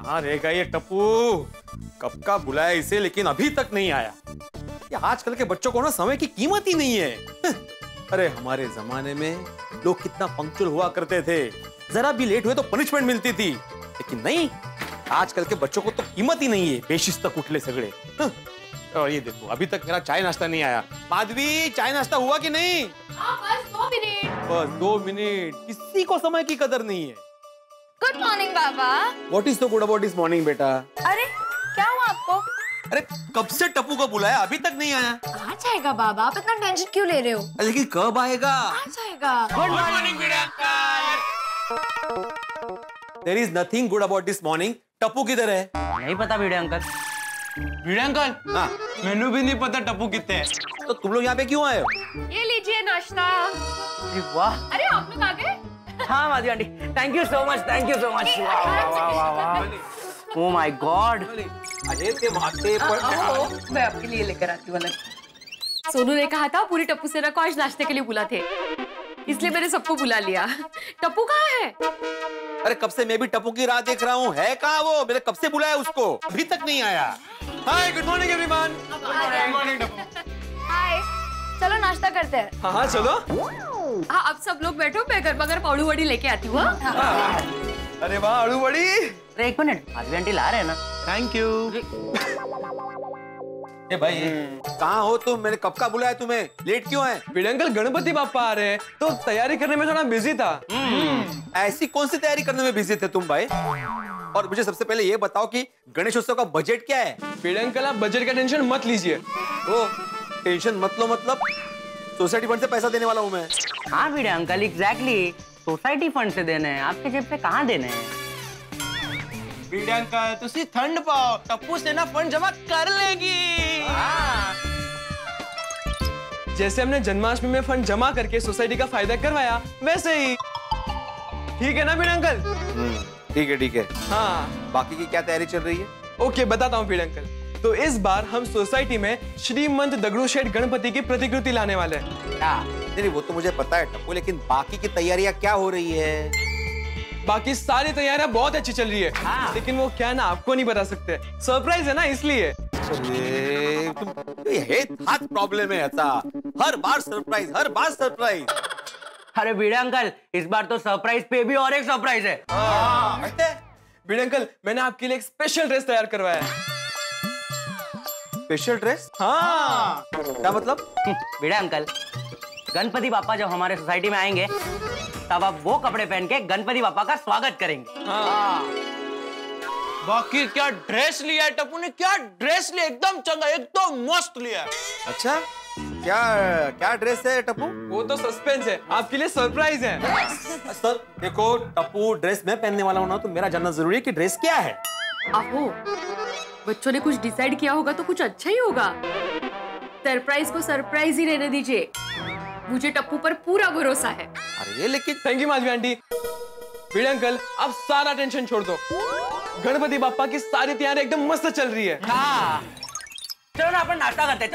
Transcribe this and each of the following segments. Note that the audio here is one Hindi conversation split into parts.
कहाँ रह गया ये टप्पू? कब का बुलाया इसे लेकिन अभी तक नहीं आया। ये आजकल के बच्चों को ना समय की कीमत ही नहीं है। अरे हमारे जमाने में लोग कितना पंक्चुअल हुआ करते थे, जरा भी लेट हुए तो पनिशमेंट मिलती थी। लेकिन नहीं, आजकल के बच्चों को तो कीमत ही नहीं है, बेशिस्त कुटले सगड़े। और ये देखो अभी तक मेरा चाय नाश्ता नहीं आया। माधवी, चाय नाश्ता हुआ कि नहीं? बस 2 मिनट। बस 2 मिनट, किसी को समय की कदर नहीं है। Good morning Baba. What is the good about this morning बेटा? अरे क्या हुआ आपको? अरे कब से टप्पू को बुलाया, अभी तक नहीं आया। आ जाएगा बाबा, आप इतना टेंशन क्यों ले रहे हो? लेकिन कब आएगा? आ जाएगा। Good morning Bhide uncle. There is nothing good about this morning. Tappu किधर है? नहीं पता भिड़े अंकल। भिड़े अंकल, हाँ, मैंने भी नहीं पता टप्पू कितने हैं। तो तुम लोग यहाँ पे क्यों आए हो? ये लीजिए नाश्ता। अरे वाह। अरे आप लोग आ गए? हाँ Madhavi aunty, thank you so much, thank you so much. Oh my God. अरे ते माते पर मैं आपके लिए लेकर आती हूँ। सोनू ने कहा था पूरी टप्पू सेना को आज नाश्ते के लिए बुला थे, इसलिए मैंने सबको बुला लिया। टप्पू कहाँ है? अरे कब से मैं भी टप्पू की राह देख रहा हूँ। है कहाँ वो? मैंने कब से बुलाया उसको, अभी तक नहीं आया। Hi, good morning everyone. Good morning Tappu. Hi, चलो नाश्ता करते हैं। हाँ हाँ चलो। हाँ अब सब लोग बैठो, मैं गरमा गरम आलू वड़ी लेके आती हूँ। अरे वाह, आलू बड़ी। अरे एक मिनट, माधवी आंटी ला रहे हैं ना? Thank you. ए भाई, कहाँ हो तुम? मैंने कब का बुलाया तुम्हें, लेट क्यों है? भिड़े अंकल, गणपति बाप्पा आ रहे हैं तो तैयारी करने में थोड़ा बिजी था। ऐसी कौन सी तैयारी करने में बिजी थे तुम भाई? और मुझे सबसे पहले ये बताओ कि गणेश उत्सव का बजट क्या है? भिड़े अंकल, आप बजट का टेंशन मत लीजिए। ओ, टेंशन मत लो मतलब? सोसाइटी फंड से पैसा देने वाला हूँ मैं। हाँ भिड़े अंकल, एग्जैक्टली। सोसाइटी फंड से देने हैं, आपके जेब से कहाँ देने हैं? भिड़े अंकल, तुसी ठंड पाओ, टप्पू सेना फंड जमा कर लेगी। जैसे हमने जन्माष्टमी में फंड जमा करके सोसाइटी का फायदा करवाया, वैसे ही। ठीक है ना भिड़े अंकल? ठीक है ठीक है। हाँ, बाकी की क्या तैयारी चल रही है? ओके बताता हूँ भिड़े अंकल। तो इस बार हम सोसाइटी में श्रीमंत दगड़ू शेठ गणपति की प्रतिकृति लाने वाले हैं। नहीं वो तो मुझे पता है टप्पू, लेकिन बाकी की तैयारियां क्या हो रही है? बाकी सारी तैयारियां बहुत अच्छी चल रही है। हाँ। लेकिन वो क्या ना आपको नहीं बता सकते, सरप्राइज है ना, इसलिए। ये हाथ प्रॉब्लम है ऐसा, हर बार सरप्राइज, हर बार सरप्राइज। अरे भिड़े अंकल, इस बार तो सरप्राइज पे भी और एक सरप्राइज है। भिड़े अंकल, मैंने आपके लिए एक स्पेशल ड्रेस तैयार करवाया है। Special dress? हाँ। क्या मतलब? भिड़े अंकल, गणपति बाप्पा जब हमारे सोसाइटी में आएंगे तब आप वो कपड़े पहन के गणपति बाप्पा का स्वागत करेंगे। हाँ। बाकी क्या ड्रेस लिया है टप्पू ने, क्या ड्रेस लिया, एकदम चंगा, एकदम मस्त लिया। अच्छा, क्या क्या ड्रेस है टप्पू? वो तो सस्पेंस है, आपके लिए सरप्राइज है। सर देखो टप्पू, ड्रेस मैं पहनने वाला हूँ ना, तो मेरा जानना जरूरी है कि ड्रेस क्या है। आहो, बच्चों ने कुछ डिसाइड किया होगा तो कुछ अच्छा ही होगा। सरप्राइज को सरप्राइज ही रहने दीजिए, मुझे टप्पू पर पूरा भरोसा है। अरे लेकिन thank you Madhavi aunty. Bhide uncle, अब सारा टेंशन छोड़ दो, गणपति बाप्पा की सारी तैयारी एकदम मस्त चल रही है। हाँ। चलो ना अपन नाश्ता करते हैं।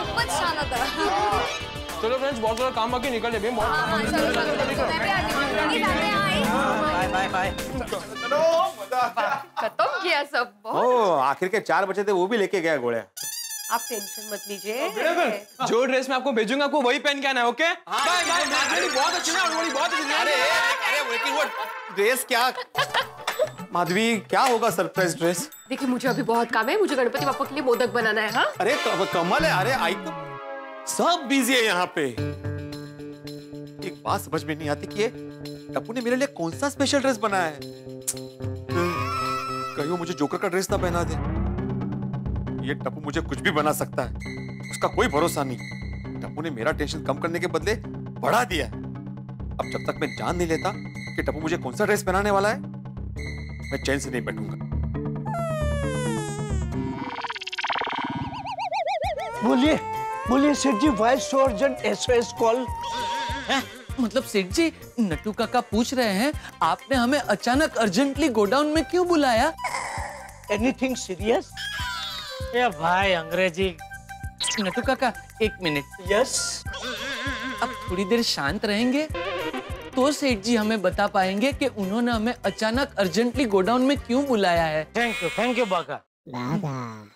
खूपच छान होता। चलो फ्रेंड्स, बहुत सारा काम बाकी निकल जाए। Bye bye bye. खत्म किया सब। ओ, आखिर के 4 बचे थे, वो भी लेके गया घोड़े। आप टेंशन मत लीजिए। जो ड्रेस मैं आपको भेजूंगा आपको वही पहन के आना है। Okay bye bye. बहुत अच्छी है, बहुत अच्छी है। अरे लेकिन वो ड्रेस क्या? माधवी, क्या होगा सरप्राइज ड्रेस? देखिए मुझे अभी बहुत काम है, मुझे गणपति बाप्पा के लिए मोदक बनाना है। हाँ अरे कमल है, अरे आई तो सब बिजी है यहाँ पे। एक बात समझ में नहीं आती कि ये टप्पू ने मेरे लिए कौन सा स्पेशल ड्रेस बनाया है। कहीं वो मुझे जोकर का ड्रेस ना पहना दे। ये टप्पू मुझे कुछ भी बना सकता है, उसका कोई भरोसा नहीं। टप्पू ने मेरा टेंशन कम करने के बदले बढ़ा दिया है। अब जब तक मैं जान नहीं लेता कि टप्पू मुझे कौन सा ड्रेस पहनाने वाला है, मैं चैन से नहीं बैठूंगा। बोलिए। बोलिए Seth ji, why so urgent SOS call? मतलब सेठ जी, नट्टू काका पूछ रहे हैं आपने हमें अचानक अर्जेंटली गोडाउन में क्यों बुलाया? Anything serious? ये भाई अंग्रेजी। नट्टू काका एक मिनट। यस। अब थोड़ी देर शांत रहेंगे तो सेठ जी हमें बता पाएंगे कि उन्होंने हमें अचानक अर्जेंटली गोडाउन में क्यों बुलाया है। थैंक यू बाका।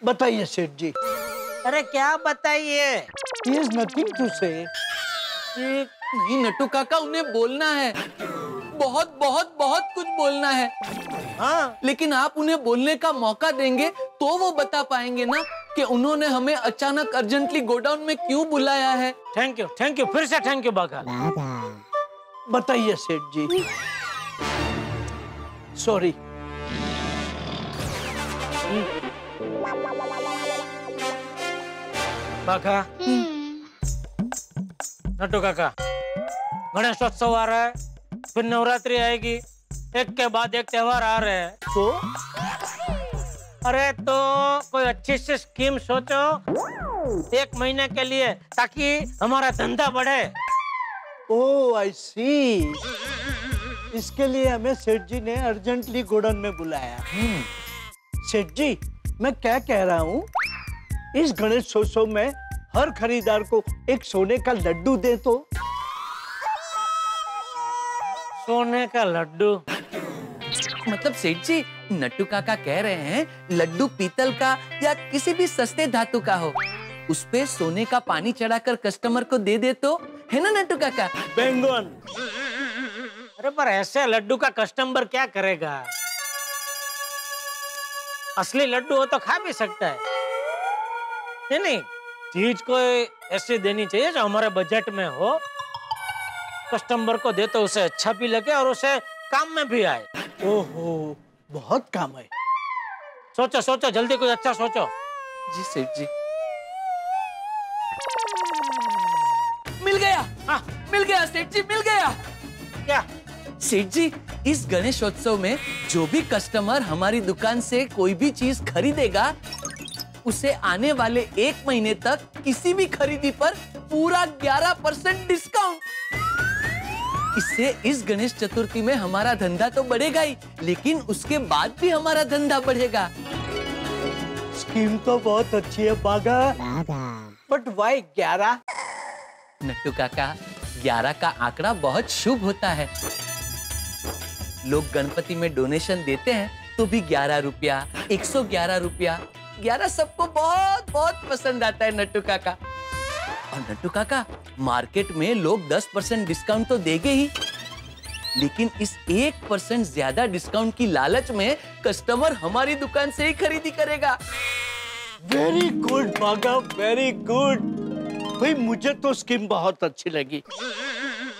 बताइए सेठ जी। अरे क्या बताइए? He has nothing to say. नहीं नट्टू काका, उन्हें बोलना है, बहुत बहुत बहुत कुछ बोलना है। हाँ, लेकिन आप उन्हें बोलने का मौका देंगे तो वो बता पाएंगे ना कि उन्होंने हमें अचानक अर्जेंटली गोडाउन में क्यों बुलाया है। थैंक यू, फिर से थैंक यू बाका। बताइए सेठ जी। सॉरी। बाका, नट्टू काका, गणेशोत्सव आ रहा है, फिर नवरात्रि आएगी, एक के बाद एक त्योहार आ रहे हैं। तो अरे तो कोई अच्छी सी स्कीम सोचो 1 महीने के लिए, ताकि हमारा धंधा बढ़े। ओह आई सी। इसके लिए हमें सेठ जी ने अर्जेंटली गोडाउन में बुलाया। सेठ जी, मैं क्या कह रहा हूँ, इस गणेशोत्सव में हर खरीदार को एक सोने का लड्डू दे तो। सोने का लड्डू? मतलब सेठ जी, नट्टू काका कह रहे हैं लड्डू पीतल का या किसी भी सस्ते धातु का हो, उस पे सोने का पानी चढ़ाकर कस्टमर को दे दे तो, है ना नट्टू काका? बेंगन। अरे पर ऐसे लड्डू का कस्टमर क्या करेगा? असली लड्डू हो तो खा भी सकता है। नहीं, चीज को ऐसे देनी चाहिए जो हमारे बजट में हो, कस्टमर को दे तो उसे अच्छा भी लगे और उसे काम में भी आए। ओहो, बहुत काम है। सोचो जल्दी कोई अच्छा सोचो। जी सेठ जी। मिल गया। हाँ। मिल गया सेठ जी, मिल गया। क्या? सेठ जी, इस गणेशोत्सव में जो भी कस्टमर हमारी दुकान से कोई भी चीज खरीदेगा, उसे आने वाले 1 महीने तक किसी भी खरीदी पर पूरा 11% डिस्काउंट। इससे इस गणेश चतुर्थी में हमारा धंधा तो बढ़ेगा ही, लेकिन उसके बाद भी हमारा धंधा बढ़ेगा। स्कीम तो बहुत अच्छी है बागा, बट व्हाई 11? नट्टू काका, 11 का आंकड़ा बहुत शुभ होता है। लोग गणपति में डोनेशन देते हैं तो भी 11 रुपया, 111 रुपया, 11 सबको बहुत बहुत पसंद आता है नट्टू काका। और नट्टू काका, मार्केट में लोग 10% डिस्काउंट तो देंगे ही, लेकिन इस 1% ज्यादा डिस्काउंट की लालच में कस्टमर हमारी दुकान से ही खरीदी करेगा। वेरी गुड बागा, वेरी गुड। भाई मुझे तो स्कीम बहुत अच्छी लगी।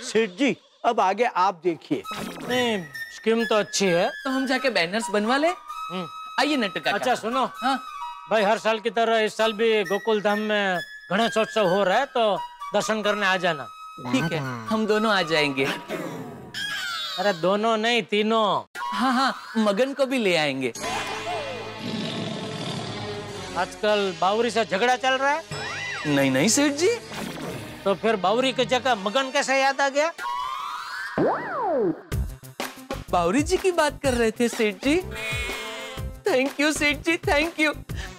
सेठ जी, अब आगे आप देखिए। नहीं, स्कीम तो अच्छी है। तो हम जाके बैनर्स बनवा ले। आइए नट्टू काका। अच्छा सुनो, हाँ भाई हर साल की तरह इस साल भी गोकुल धाम में गणेशोत्सव हो रहा है, तो दर्शन करने आ जाना। ठीक है, हम दोनों आ जाएंगे। अरे दोनों नहीं, तीनों। हाँ, मगन को भी ले आएंगे। आजकल बावरी से झगड़ा चल रहा है। नहीं सेठ जी। तो फिर बावरी की जगह मगन कैसे याद आ गया? बावरी जी की बात कर रहे थे सेठ जी। थैंक यू सेठ जी, थैंक यू।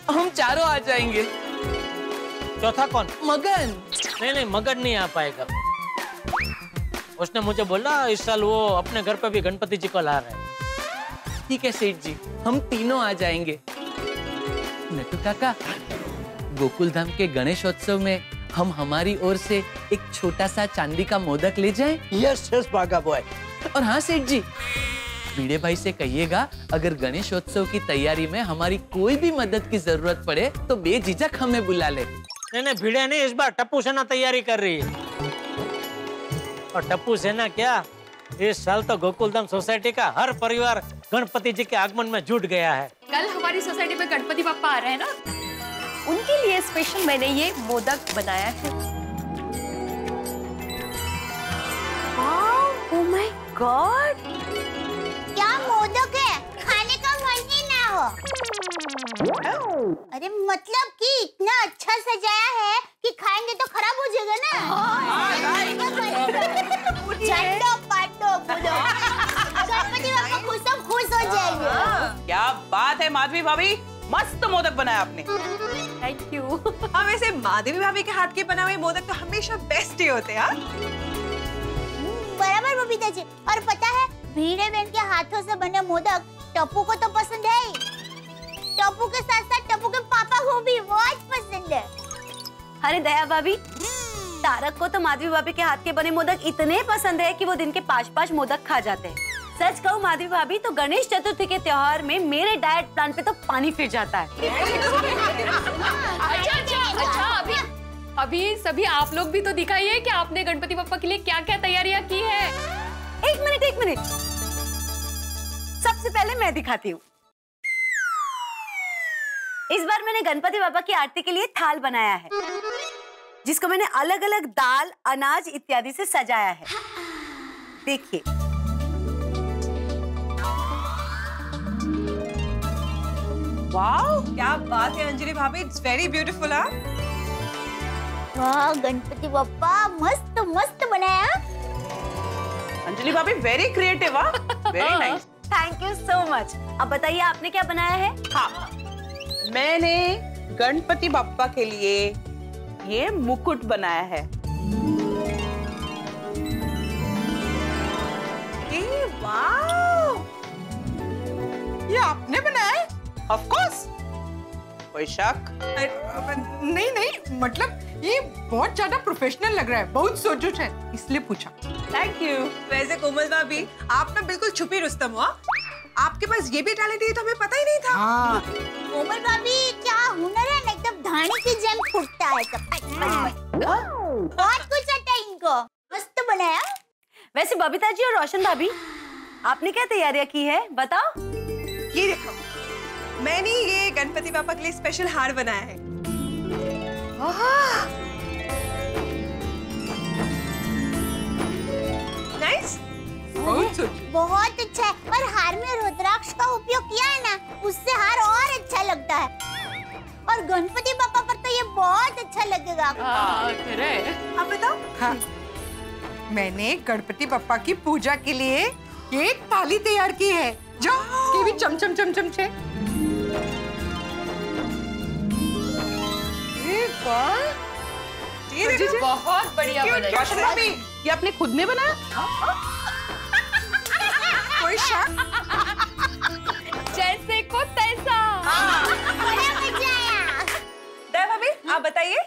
हम चारों आ जाएंगे। चौथा कौन? मगन। नहीं, मगन नहीं आ पाएगा। उसने मुझे बोला इस साल वो अपने घर पे भी गणपति जी को ला रहे हैं। ठीक है सेठ जी, हम तीनों आ जाएंगे। नट्टू काका, गोकुल धाम के गणेशोत्सव में हम हमारी ओर से एक छोटा सा चांदी का मोदक ले जाएं? यस बागा बॉय। और हाँ सेठ जी, भिड़े भाई से कहिएगा अगर गणेशोत्सव की तैयारी में हमारी कोई भी मदद की जरूरत पड़े तो बेझिझक हमें बुला ले। नहीं, भिड़े नहीं, इस बार टप्पू सेना तैयारी कर रही है। और टप्पू सेना क्या, इस साल तो गोकुलधाम सोसाइटी का हर परिवार गणपति जी के आगमन में जुट गया है। कल हमारी सोसाइटी में गणपति बप्पा आ रहे हैं ना, उनके लिए स्पेशल मैंने ये मोदक बनाया है। ओह माय गॉड, क्या मोदक है, खाने का मन ही ना हो। अरे मतलब कि इतना अच्छा सजाया है कि खाएंगे तो खराब हो जाएगा ना। झंडो पाटो कूदो, गणपति बापा खुश हो जाएंगे। क्या बात है माधवी भाभी, मस्त मोदक बनाया आपने। Thank you. हाँ वैसे माधवी भाभी के हाथ के बना हुए मोदक तो हमेशा बेस्ट ही होते हैं। बराबर बबीता जी। और पता है भीड़े बहन के हाथों से बने मोदक टप्पू को तो पसंद है ही। टप्पू के साथ साथ टप्पू के पापा को भी बहुत पसंद है। अरे दया भाभी, तारक को तो माधवी भाभी के हाथ के बने मोदक इतने पसंद है कि वो दिन के 5-5 मोदक खा जाते हैं। सच कहूँ माधवी भाभी, तो गणेश चतुर्थी के त्योहार में मेरे डाइट प्लान पे तो पानी फिर जाता है। अच्छा, अभी सभी आप लोग भी तो दिखाइए कि आपने गणपति बप्पा के लिए क्या क्या तैयारियां की है। एक मिनट। सबसे पहले मैं दिखाती हूँ। इस बार मैंने गणपति बाबा की आरती के लिए थाल बनाया है, जिसको मैंने अलग अलग दाल, अनाज इत्यादि से सजाया है। देखिए, वाओ, क्या बात है अंजलि भाभी, इट्स वेरी ब्यूटीफुल। वाह गणपति बप्पा मस्त मस्त बनाया। अंजलि भाभी very creative, very nice. Thank you so much. अब बताइए आपने क्या बनाया है? हाँ, मैंने गणपति बप्पा के लिए ये मुकुट बनाया है। वाओ, ये आपने बनाया है? ऑफ कोर्स, कोई शक? नहीं, मतलब ये बहुत ज्यादा प्रोफेशनल लग रहा है, बहुत सोच है, इसलिए पूछा। Thank you. वैसे कोमल भाभी, आप ना बिल्कुल छुपी रुस्तम हो। आपके पास ये भी टैलेंट है तो हमें पता ही नहीं था। हाँ। कोमल भाभी क्या हुनर है ना, एकदम धानी की जेम फूटता है सब। बहुत कुछ आता है इनको, मस्त बनाया। वैसे बबीता जी और रोशन भाभी, आपने क्या तैयारियां की है बताओ? ये देखो, मैंने ये गणपति पापा के लिए स्पेशल हार बनाया है। नाइस, बहुत अच्छा है। और हार में रुद्राक्ष का उपयोग किया है ना, उससे हार और अच्छा लगता है। और गणपति पापा पर तो ये बहुत अच्छा लगेगा। आप बताओ। हाँ, मैंने गणपति पापा की पूजा के लिए एक थाली तैयार की है, जो के भी चमचम चमचम छे। ये बहुत बढ़िया बनाया। रोशन भाभी, ये आपने खुद ने बनाया? कोई शक? जैसे को तैसा। बड़ा मजा आया। दया भाभी, आप बताइए।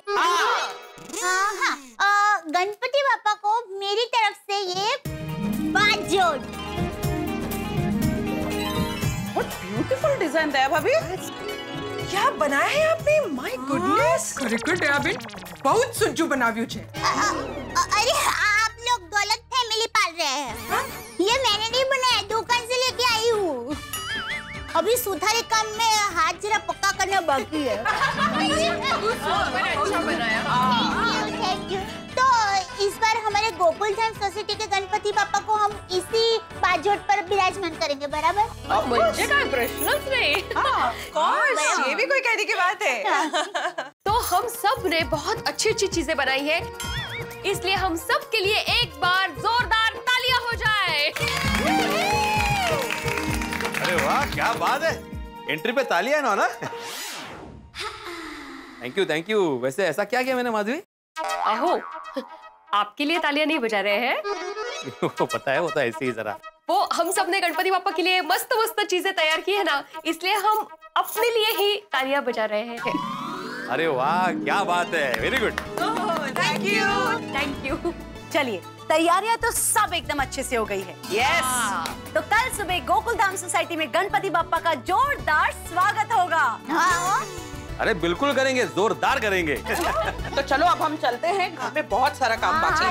हाँ, गणपति पापा को मेरी तरफ से ये बाजोड़। What beautiful design दया भाभी। क्या बनाया है आपने? माय गुडनेस, खरेखर दया बेन बहुत सुज्जू बनाव्यू छे। अरे आप लोग गलत फैमिली पाल रहे हैं। ये मैंने नहीं बनाया, दुकान से लेके आई हूँ। अभी सुथारी काम में हाथ जरा पक्का करना बाकी है। अच्छा बनाया। Thank you. तो इस बार हमारे गोकुल धाम सोसाइटी के गणपति पापा को हम इसी बाजोट पर विराजमान करेंगे, बराबर? मुझे का प्रश्न नहीं। ये भी कोई कहने की बात है। तो हम सब ने बहुत अच्छी चीजें बनाई है, इसलिए हम सब के लिए एक बार जोरदार तालियां हो जाए। अरे वाह, क्या बात है, एंट्री पे तालियां ना। Thank you. वैसे ऐसा क्या किया मैंने माधवी? अहो, आपके लिए तालियां नहीं बजा रहे हैं। वो पता है, वो तो ऐसे ही जरा। वो हम सब ने गणपति पापा के लिए मस्त मस्त चीजें तैयार की है ना, इसलिए हम अपने लिए ही तालियां बजा रहे हैं। अरे वाह, क्या बात है, वेरी गुड। Thank you. चलिए, तैयारियां तो सब एकदम अच्छे से हो गई है। यस। तो कल सुबह गोकुल धाम सोसाइटी में गणपति बाप्पा का जोरदार स्वागत होगा। हाँ। अरे बिल्कुल करेंगे, जोरदार करेंगे। तो चलो अब हम चलते हैं, घर में बहुत सारा काम बाकी है।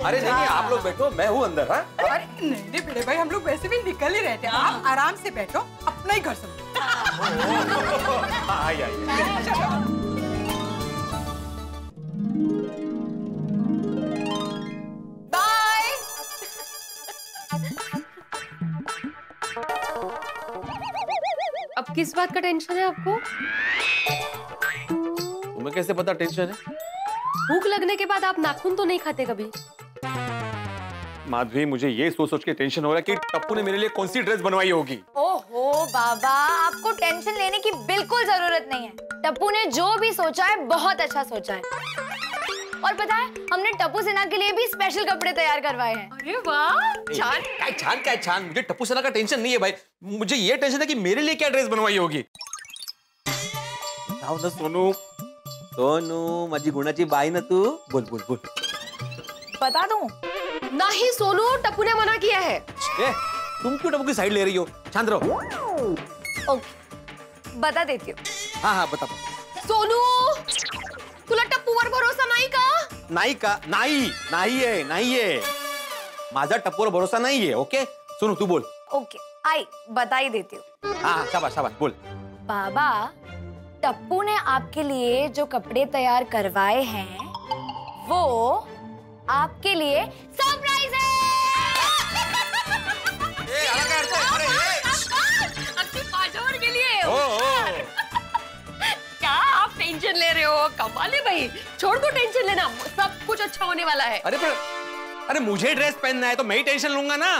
अरे नहीं, आप लोग बैठो, मैं हूँ अंदर। हाँ? अरे नहीं भिड़े भाई, हम लोग वैसे भी निकल ही रहे थे। आप आराम से बैठो, अपना ही घर समझो। आइए। बाय। अब किस बात का टेंशन है आपको? तुम्हें कैसे पता टेंशन है? भूख लगने के बाद आप नाखून तो नहीं खाते कभी? माधवी, मुझे ये सोच सोच के टेंशन हो रहा है कि टप्पू ने मेरे लिए कौन सी ड्रेस बनवाई होगी। ओहो बाबा, आपको टेंशन लेने की बिल्कुल जरूरत नहीं है। टप्पू ने जो भी सोचा है बहुत अच्छा सोचा है। और पता है, हमने टप्पू सेना के लिए भी स्पेशल कपड़े तैयार करवाए हैं। अरे वाह, छान। मुझे टप्पू सेना का टेंशन नहीं है भाई, मुझे ये टेंशन है कि मेरे लिए क्या ड्रेस बनवाई होगी। ना सोनू, माझी गुणाची बाई ना तू, बोल। बता दूं? नहीं सोनू, टप्पू ने मना किया है। तुम क्यों टप्पू की साइड ले रही हो? शांत रहो। ओके, बता देती हूँ। हाँ, बता। सोनू, तुला टप्पूवर भरोसा नाही का? नाही है। माझा टप्पूवर भरोसा नहीं है। ओके, सुनो तू बोल। ओके, आई बता ही देती हूँ। हाँ, शाबाश बोल। बाबा, टप्पू ने आपके लिए जो कपड़े तैयार करवाए हैं वो आपके लिए सरप्राइज है। के लिए क्या आप टेंशन ले रहे हो? कमाल है भाई, छोड़ दो टेंशन लेना, सब कुछ अच्छा होने वाला है। अरे मुझे ड्रेस पहनना है तो मैं ही टेंशन लूंगा ना।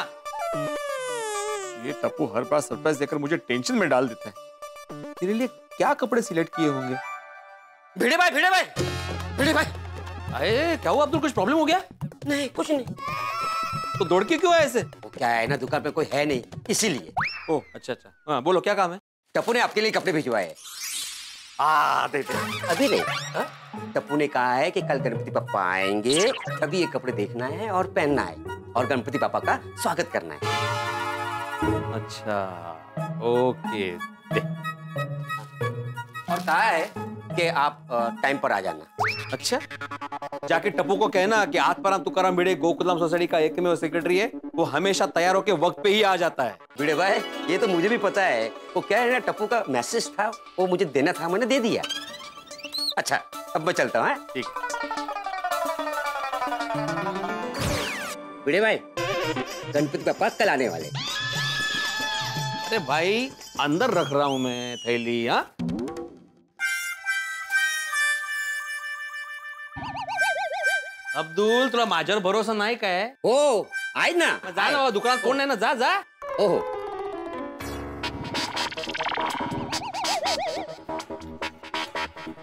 ये टप्पू हर बार सरप्राइज देकर मुझे टेंशन में डाल देता है। तेरे लिए क्या कपड़े सिलेक्ट किए होंगे? भिड़े भाई। अरे क्या हुआ अब्दुल, कुछ प्रॉब्लम हो गया? नहीं, कुछ नहीं। तो दौड़ के क्यों आया ऐसे? वो क्या है ना, दुकान पे कोई है नहीं, इसीलिए। ओह, अच्छा। हाँ, बोलो क्या काम है? टप्पू ने आपके लिए कपड़े भिजवाए हैं। दे। अभी नहीं। टप्पू ने कहा है कि कल गणपति पापा आएंगे, तभी ये कपड़े देखना है और पहनना है और गणपति पापा का स्वागत करना है। अच्छा, ओके। दे। और कहा है कि आप टाइम पर आ जाना। अच्छा, जाके टप्पू को कहना कि आत्माराम तुकाराम भिड़े गोकुलम सोसाइटी का एकमेव सेक्रेटरी है, वो हमेशा तैयार होके वक्त पे ही आ जाता है। भिड़े भाई, ये तो मुझे भी पता है। वो क्या है ना, टप्पू का मैसेज था, वो मुझे देना था, मैंने दे दिया। अच्छा, अब मैं चलता हूँ। ठीक। भिड़े भाई, गणपति पापा कल आने वाले। अरे भाई, अंदर रख रहा हूं मैं थैली। हाँ, अब्दुल, तुला माझ्यावर भरोसा नाही काय? हो, आहे ना। जा ना, दुकानात कोण नाही ना, जा। ओहो,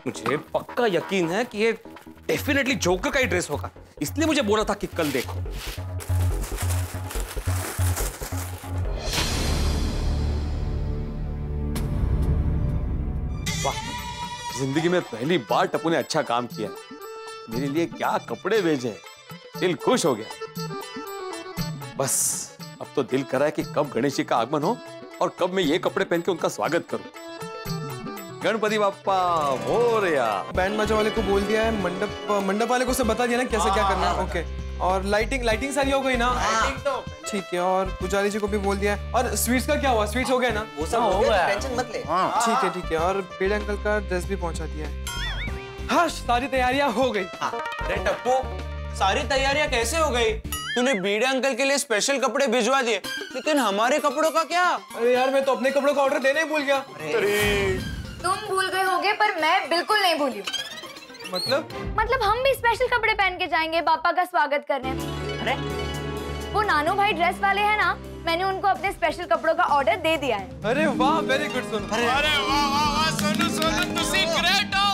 मुझे पक्का यकीन है कि ये डेफिनेटली जोकर का ही ड्रेस होगा, इसलिए मुझे बोला था कि कल देखो। वाह, जिंदगी में पहली बार टप्पू ने अच्छा काम किया। मेरे लिए क्या कपड़े भेजे, दिल खुश हो गया। बस अब तो दिल कर रहा है कि कब गणेश जी का आगमन हो और कब मैं ये कपड़े पहन के उनका स्वागत करूं। गणपति बाप्पा मोरया। बैंड बाजा वाले को बोल दिया है, मंडप वाले को सब बता दिया ना कैसे क्या करना है। ओके, और लाइटिंग सारी हो गई ना? तो ठीक है, और पुजारी जी को भी बोल दिया है। और स्वीट्स का क्या हुआ? स्वीट्स हो गए ना? वो सब हो गया, टेंशन मत ले। ठीक है, और पेड़ अंकल का ड्रेस भी पहुंचा दिया है। हाँ, सारी तैयारियां हो गई। अरे टप्पू, सारी तैयारियां कैसे हो गई? तूने बीड़े अंकल के लिए स्पेशल कपड़े भिजवा दिए, लेकिन हमारे कपड़ों का क्या? अरे यार, मैं तो अपने कपड़ों का ऑर्डर देने ही भूल गया। तुम भूल गए होगे, पर मैं बिल्कुल नहीं भूली। मतलब हम भी स्पेशल कपड़े पहन के जाएंगे पापा का स्वागत करने। अरे वो नानू भाई ड्रेस वाले हैं ना, मैंने उनको अपने स्पेशल कपड़ों का ऑर्डर दे दिया है। अरे वाह, वेरी गुड सोनू। अरे वाह सोनू, तुसी ग्रेट हो।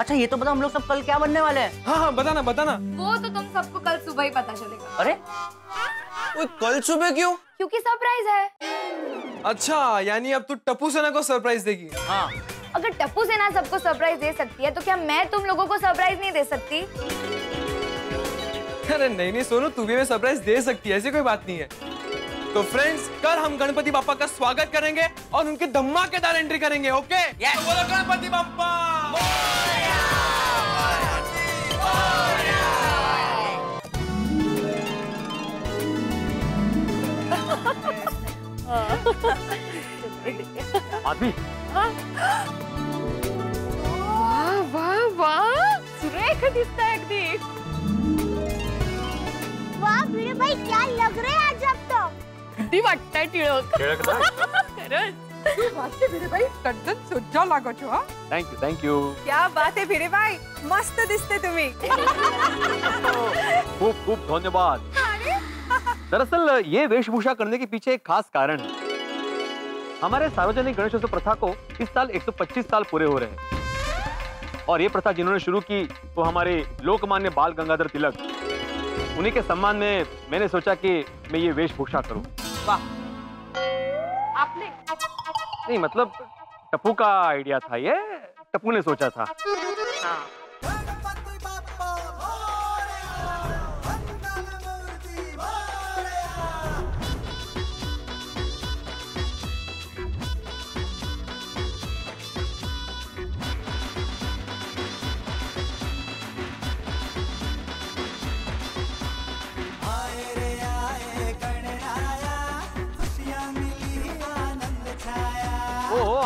अच्छा, ये तो बता हम लोग सब कल क्या बनने वाले हैं? हाँ, बताना। वो तो तुम सबको कल सुबह ही पता चलेगा। अरे कल सुबह क्यों? क्योंकि सरप्राइज है। अच्छा, यानी अब तू टप्पू सेना को सरप्राइज देगी? हाँ। अगर टप्पू सेना सबको सरप्राइज दे सकती है, तो क्या मैं तुम लोगों को सरप्राइज नहीं दे सकती? अरे नहीं सोनू, तू भी हमें सरप्राइज दे सकती है, ऐसी कोई बात नहीं है। तो फ्रेंड्स, कल हम गणपति बाप्पा का स्वागत करेंगे और उनकी धमाकेदार एंट्री करेंगे। ओके? तो बोलो गणपति बाप्पा। आदमी, वाह, सुरेख दिसता है अगदी। वाह भिड़े भाई, क्या लग रहे हैं आज आप तो। किती वाटतंय टिळक। खरंच। શું વાત છે ભીરેભાઈ, તદ્દન સુજ્જો લાગો છો. હા, थैंक यू. क्या बात है भीरेभाई, मस्त दिसते तुम्ही. खूब धन्यवाद. दरअसल ये वेशभूषा करने के पीछे एक खास कारण है. हमारे सार्वजनिक गणेशोत्सव प्रथा को इस साल 125 साल पूरे हो रहे हैं और ये प्रथा जिन्होंने शुरू की वो हमारे लोकमान्य बाल गंगाधर तिलक. उन्हीं के सम्मान में मैंने सोचा कि मैं ये वेशभूषा करूं. वाह, आपने नहीं मतलब टप्पू का आइडिया था, ये टप्पू ने सोचा था. हाँ.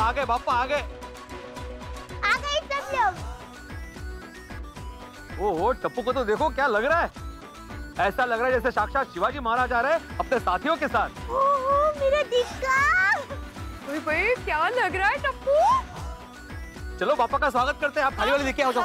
आ गए बापा, आ गए सब लोग. ओहो, टप्पू को तो देखो क्या लग रहा है. ऐसा लग रहा है जैसे साक्षात शिवाजी महाराज आ रहे हैं अपने साथियों के साथ. ओहो, मेरा दिक्का. भाई क्या लग रहा है टप्पू? चलो पापा का स्वागत करते हैं. आप थाली वाली लेके आओ. चलो.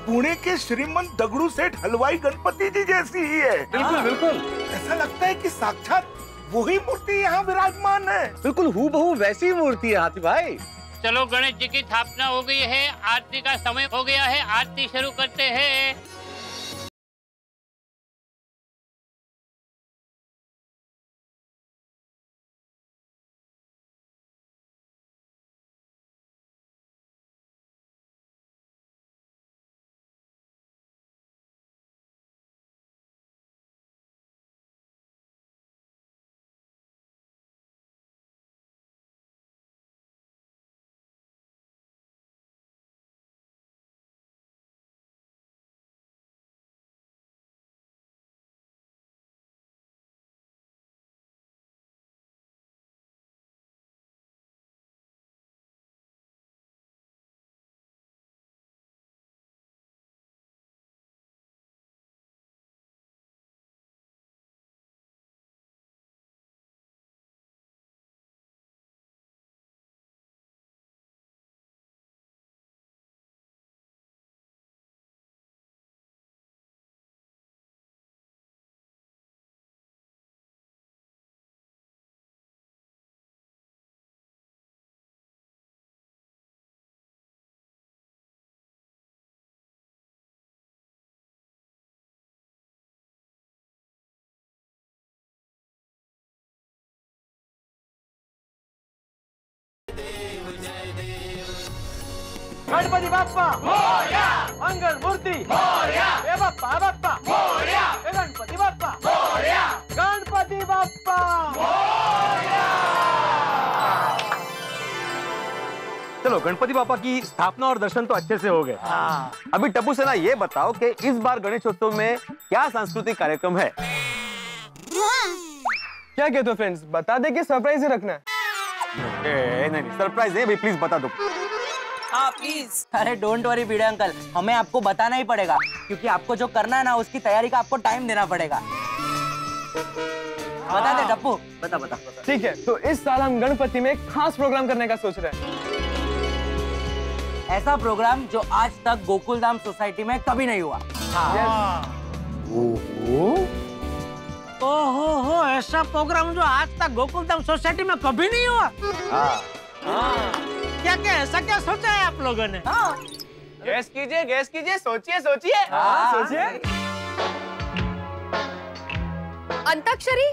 पुणे के श्रीमंत दगड़ू सेठ हलवाई गणपति जी जैसी ही है. बिल्कुल बिल्कुल. ऐसा लगता है कि साक्षात वही मूर्ति यहाँ विराजमान है. बिल्कुल हूबहू वैसी मूर्ति है हाथी भाई. चलो गणेश जी की स्थापना हो गई है, आरती का समय हो गया है, आरती शुरू करते हैं. गणपति बाप्पा मोरया, मंगल मूर्ति मोरया, ए बाप्पा मोरया, ए गणपति बाप्पा मोरया, गणपति बाप्पा मोरया। चलो गणपति बापा की स्थापना और दर्शन तो अच्छे से हो गए। अभी टप्पू सेना ये बताओ कि इस बार गणेशोत्सव में क्या सांस्कृतिक कार्यक्रम है? क्या कहते हो फ्रेंड्स, बता दे कि सरप्राइज ही रखना है? नहीं सरप्राइज नहीं भाई, प्लीज बता दो। हाँ प्लीज। अरे डोंट वरी भिड़े अंकल, हमें आपको बताना ही पड़ेगा क्योंकि आपको जो करना है ना उसकी तैयारी का आपको टाइम देना पड़ेगा। बता दे टप्पू, बता। ठीक है, तो इस साल हम गणपति में एक खास प्रोग्राम करने का सोच रहे हैं। ऐसा प्रोग्राम जो आज तक गोकुलधाम सोसाइटी में कभी नहीं हुआ। ओहो, ऐसा प्रोग्राम जो आज तक गोकुलधाम सोसाइटी में कभी नहीं हुआ। क्या ऐसा क्या सोचा है आप लोगों ने? गैस कीजिए, सोचिए। अंताक्षरी,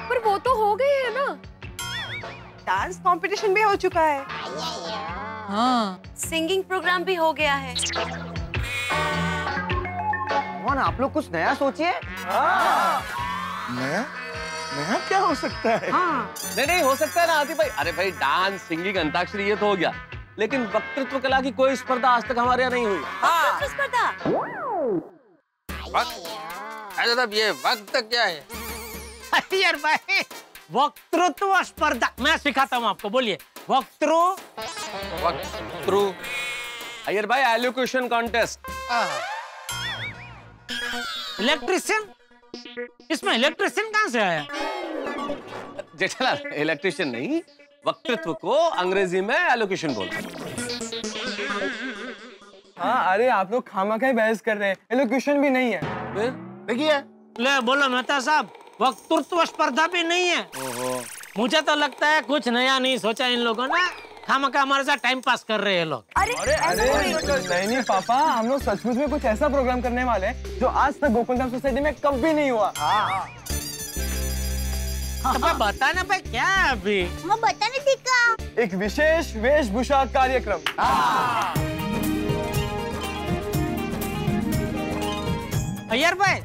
पर वो तो हो गई है ना। डांस कंपटीशन भी हो चुका है। हाँ, सिंगिंग प्रोग्राम भी हो गया है। आप लोग कुछ नया सोचिए। नया क्या हो सकता है? नहीं हो सकता है ना आदि भाई। अरे भाई, डांस, सिंगिंग, अंताक्षरी ये तो हो गया, लेकिन वक्तृत्व कला की कोई स्पर्धा आज तक हमारे यहाँ नहीं हुई। स्पर्धा? मतलब ये वक्त क्या है? यार भाई, वक्तृत्व स्पर्धा मैं सिखाता हूँ आपको। बोलिए वक्तृ। अय्यर भाई, एलोक्यूशन कॉन्टेस्ट। इलेक्ट्रिशियन? इसमें इलेक्ट्रिशियन कहाँ से आया? जेठालाल, इलेक्ट्रिशियन नहीं, वक्तृत्व को अंग्रेजी में एलोक्यूशन बोलते हैं। हाँ, अरे आप लोग खामखा ही बहस कर रहे हैं, एलोक्यूशन भी नहीं है। देखिए, ले बोलो मेहता साहब, वक्तृत्व स्पर्धा भी नहीं है। मुझे तो लगता है कुछ नया नहीं सोचा इन लोगों ने, खामखा हमारे साथ टाइम पास कर रहे हैं लोग। अरे नहीं पापा, हम लोग सचमुच में कुछ ऐसा प्रोग्राम करने वाले हैं जो आज तक गोकुलधाम सोसाइटी में कभी नहीं हुआ। तो बताना भाई क्या है अभी? वो बताने दिखा। एक विशेष वेशभूषा कार्यक्रम। अय्यर भाई,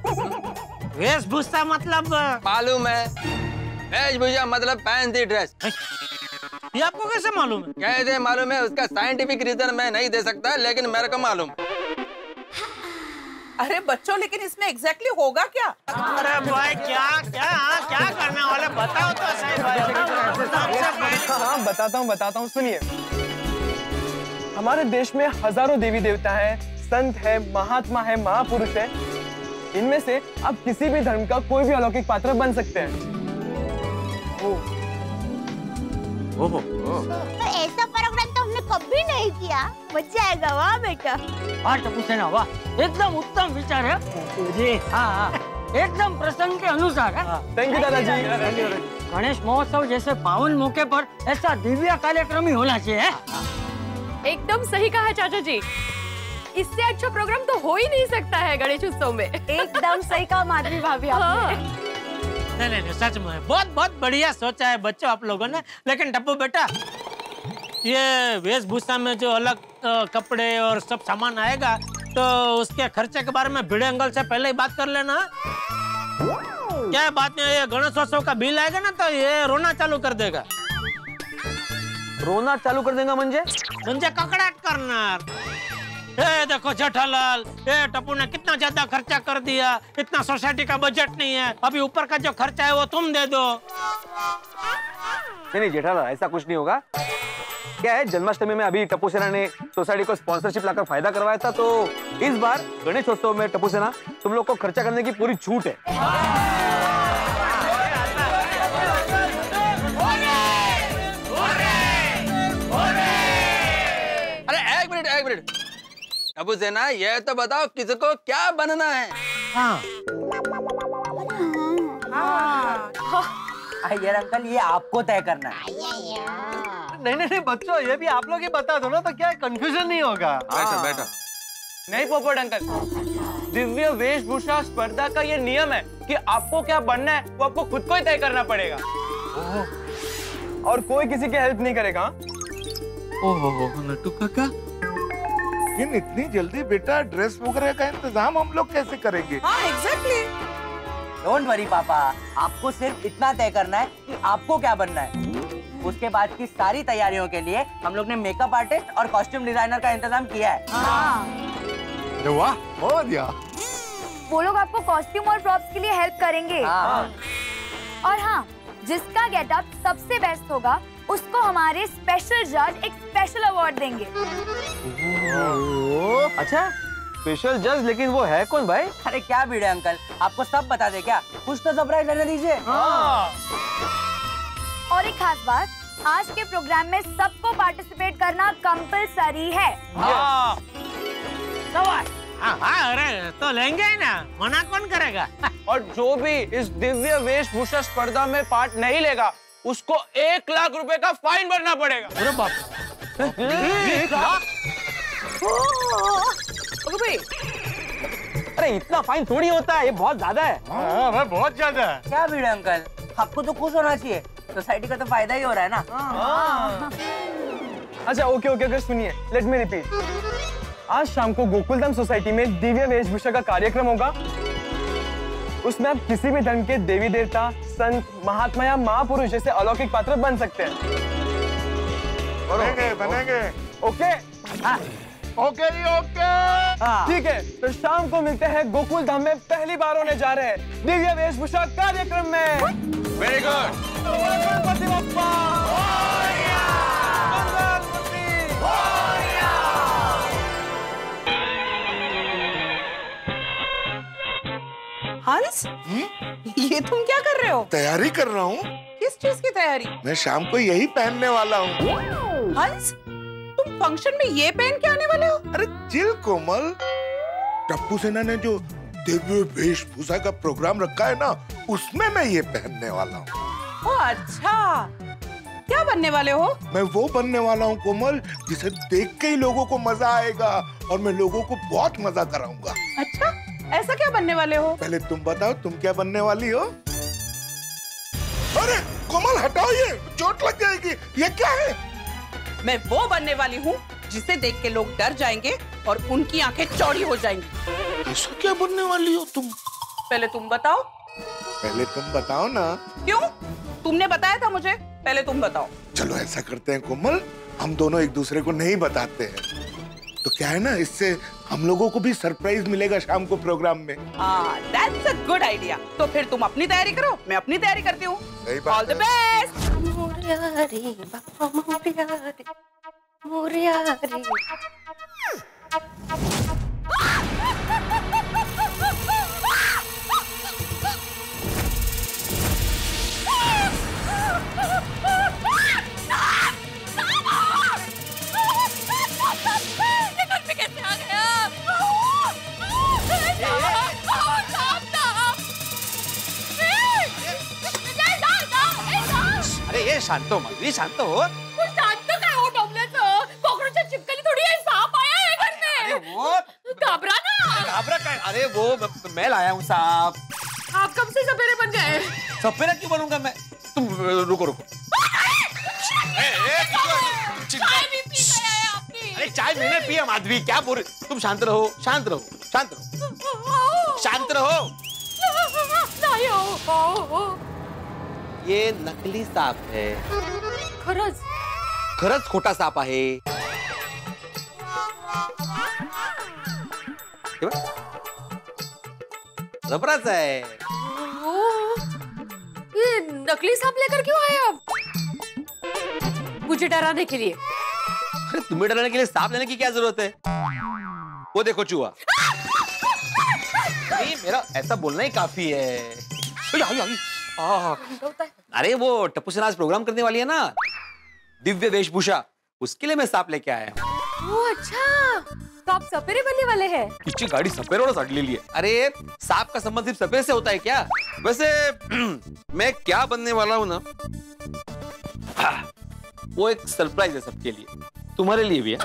वेशभूषा मतलब? मालूम है, वेशभूषा मतलब फैंसी ड्रेस। ये आपको कैसे मालूम है? कैसे मालूम है? उसका साइंटिफिक रीजन मैं नहीं दे सकता, लेकिन मेरे को मालूम। अरे बच्चों, लेकिन इसमें एग्जैक्टली होगा क्या? अरे भाई, क्या करने वाले बताओ तो सही भाई। हाँ, बताता हूँ, सुनिए। हमारे देश में हजारों देवी देवता हैं, संत है, महात्मा है, महापुरुष है। इनमें से आप किसी भी धर्म का कोई भी अलौकिक पात्र बन सकते हैं। तो ऐसा प्रोग्राम तो हमने कभी नहीं किया। मजा आएगा, वाह बेटा। हाँ टप्पू सेना, वाह, एकदम उत्तम विचार है जी। हाँ, एकदम प्रसंग के अनुसार है। थैंक यू दादाजी। गणेश महोत्सव जैसे पावन मौके पर ऐसा दिव्य कार्यक्रम ही होना चाहिए। एकदम सही कहा चाचा जी, इससे अच्छा प्रोग्राम तो हो ही नहीं सकता है गणेश उत्सव में। एकदम सही कहा माधवी भाभी आपने। नहीं, सच में बहुत बढ़िया सोचा है बच्चों आप लोगों ने। लेकिन टप्पू बेटा, ये वेशभूषा में जो अलग कपड़े और सब सामान आएगा, तो उसके खर्चे के बारे में भिड़े अंकल से पहले ही बात कर लेना। क्या बात नहीं, ये गणेशोत्सव का बिल आएगा ना, तो ये रोना चालू कर देगा। रोना चालू कर देगा म्हणजे ककड़ाट करना। ए देखो जेठालाल, ए टप्पू ने कितना ज्यादा खर्चा कर दिया, इतना सोसाइटी का बजट नहीं है, अभी ऊपर का जो खर्चा है वो तुम दे दो। नहीं जेठालाल, ऐसा कुछ नहीं होगा। क्या है, जन्माष्टमी में अभी टप्पू सेना ने सोसाइटी को स्पॉन्सरशिप लाकर फायदा करवाया था, तो इस बार गणेशोत्सव में टप्पू सेना तुम लोग को खर्चा करने की पूरी छूट है। अरे एक मिनट टप्पू सेना, ये तो बताओ किसको क्या बनना है? अय्यर अंकल, ये आपको तय करना है। नहीं बच्चों, ये भी आप लोग ही बता दो ना, तो क्या कंफ्यूजन नहीं होगा। बैठो। नहीं पोपट अंकल, दिव्य वेशभूषा स्पर्धा का ये नियम है कि आपको क्या बनना है वो आपको खुद को ही तय करना पड़ेगा। और कोई किसी की हेल्प नहीं करेगा। ओहो नट्टू काका, लेकिन इतनी जल्दी बेटा ड्रेस वगैरह का इंतजाम हम लोग कैसे करेंगे? हाँ एग्जैक्टली। डोंट वरी पापा, आपको सिर्फ इतना तय करना है कि आपको क्या बनना है। उसके बाद की सारी तैयारियों के लिए हम लोग ने मेकअप आर्टिस्ट और कॉस्ट्यूम डिजाइनर का इंतजाम किया है। अरे वाह, बहुत बढ़िया। वो लोग आपको कॉस्ट्यूम और प्रॉप्स के लिए हेल्प करेंगे। और हाँ, जिसका गेटअप सबसे बेस्ट होगा उसको हमारे स्पेशल जज एक स्पेशल अवार्ड देंगे। अच्छा, स्पेशल जज, लेकिन वो है कौन भाई? अरे क्या भिड़े अंकल, आपको सब बता दे क्या? कुछ तो सरप्राइज रहने दीजिए। और एक खास बात, आज के प्रोग्राम में सबको पार्टिसिपेट करना कंपलसरी है। अरे तो लेंगे ही ना, मना कौन करेगा? और जो भी इस दिव्य वेशभूषा स्पर्धा में पार्ट नहीं लेगा उसको 1 लाख रुपए का फाइन भरना पड़ेगा। अरे बाप, 1 लाख? अरे इतना फाइन थोड़ी होता है, ये बहुत ज्यादा है। हाँ, बहुत ज्यादा है। क्या भिड़े अंकल, आपको तो खुश होना चाहिए, सोसाइटी का तो फायदा ही हो रहा है ना। अच्छा ओके ओके ओके, सुनिए, लेट मी रिपीट। आज शाम को गोकुलधाम सोसाइटी में दिव्य वेशभूषा का कार्यक्रम होगा। उसमें आप किसी भी धर्म के देवी देवता, संत, महात्मा या महापुरुष जैसे अलौकिक पात्र बन सकते हैं। बनेंगे। ओके? ओके जी, ओके। ठीक है, तो शाम को मिलते हैं गोकुलधाम में पहली बार होने जा रहे हैं दिव्य वेशभूषा कार्यक्रम में। Very good. गणपति बप्पा हंस, ये तुम क्या कर रहे हो? तैयारी कर रहा हूँ। किस चीज की तैयारी? मैं शाम को यही पहनने वाला हूँ। हंस, तुम फंक्शन में ये पहन के आने वाले हो? अरे चिल कोमल, टप्पू सेना ने जो दिव्य वेशभूषा का प्रोग्राम रखा है ना, उसमें मैं ये पहनने वाला हूँ। ओह अच्छा, क्या बनने वाले हो? मैं वो बनने वाला हूँ कोमल, जिसे देख के ही लोगों को मजा आएगा और मैं लोगों को बहुत मजा कराऊंगा। अच्छा, ऐसा क्या बनने वाले हो? पहले तुम बताओ, तुम क्या बनने वाली हो? अरे कोमल हटाओ, ये चोट लग जाएगी। ये क्या है? मैं वो बनने वाली हूँ जिसे देख के लोग डर जाएंगे और उनकी आंखें चौड़ी हो जाएंगी। ऐसा क्या बनने वाली हो तुम? पहले तुम बताओ। पहले तुम बताओ ना। क्यों? तुमने बताया था मुझे, पहले तुम बताओ। चलो ऐसा करते हैं कोमल, हम दोनों एक दूसरे को नहीं बताते हैं, तो क्या है ना, इससे हम लोगों को भी सरप्राइज मिलेगा शाम को प्रोग्राम में। That's a good idea। तो फिर तुम अपनी तैयारी करो, मैं अपनी तैयारी करती हूँ। सही बात All the best। अरे ये शांत हो माधवी, शांत हो। शांत काय हो टोमल्याचं? कोकरूच्या चिपकली थोडी आहे, साप आया है घर में। अरे वो घबरा ना। घबरा काय? अरे वो मैं लाया हूँ सांप। आप कब से सपेरे बन गए? सपेरा क्यों बनूंगा मैं? तुम रुको। चाय भी पी गया है आपने। अरे चाय मैंने पिया माधवी, क्या बोल रही? तुम शांत रहो, शांत रहो, शांत रहो, शांत रहो। नहीं हो। ये नकली सांप है। खरंच खोटा सांप आहे। रबराचा है। ये नकली सांप लेकर क्यों आए आप? मुझे डराने के लिए। अरे तुम्हें डराने के लिए सांप लेने की क्या जरूरत है? वो देखो चूहा। नहीं, मेरा ऐसा बोलना ही काफी है। अरे वो टप्पू सेना आज प्रोग्राम करने वाली है ना, दिव्य वेशभूषा, उसके लिए मैं सांप लेके आया हूँ। ओह अच्छा, तो आप सपेरे बनने वाले हैं? किसकी गाड़ी सपेरों से ले ली है? अरे सांप का संबंध सिर्फ सपेरे से होता है क्या? वैसे मैं क्या बनने वाला हूँ ना, वो एक सरप्राइज है सबके लिए, तुम्हारे लिए भी है।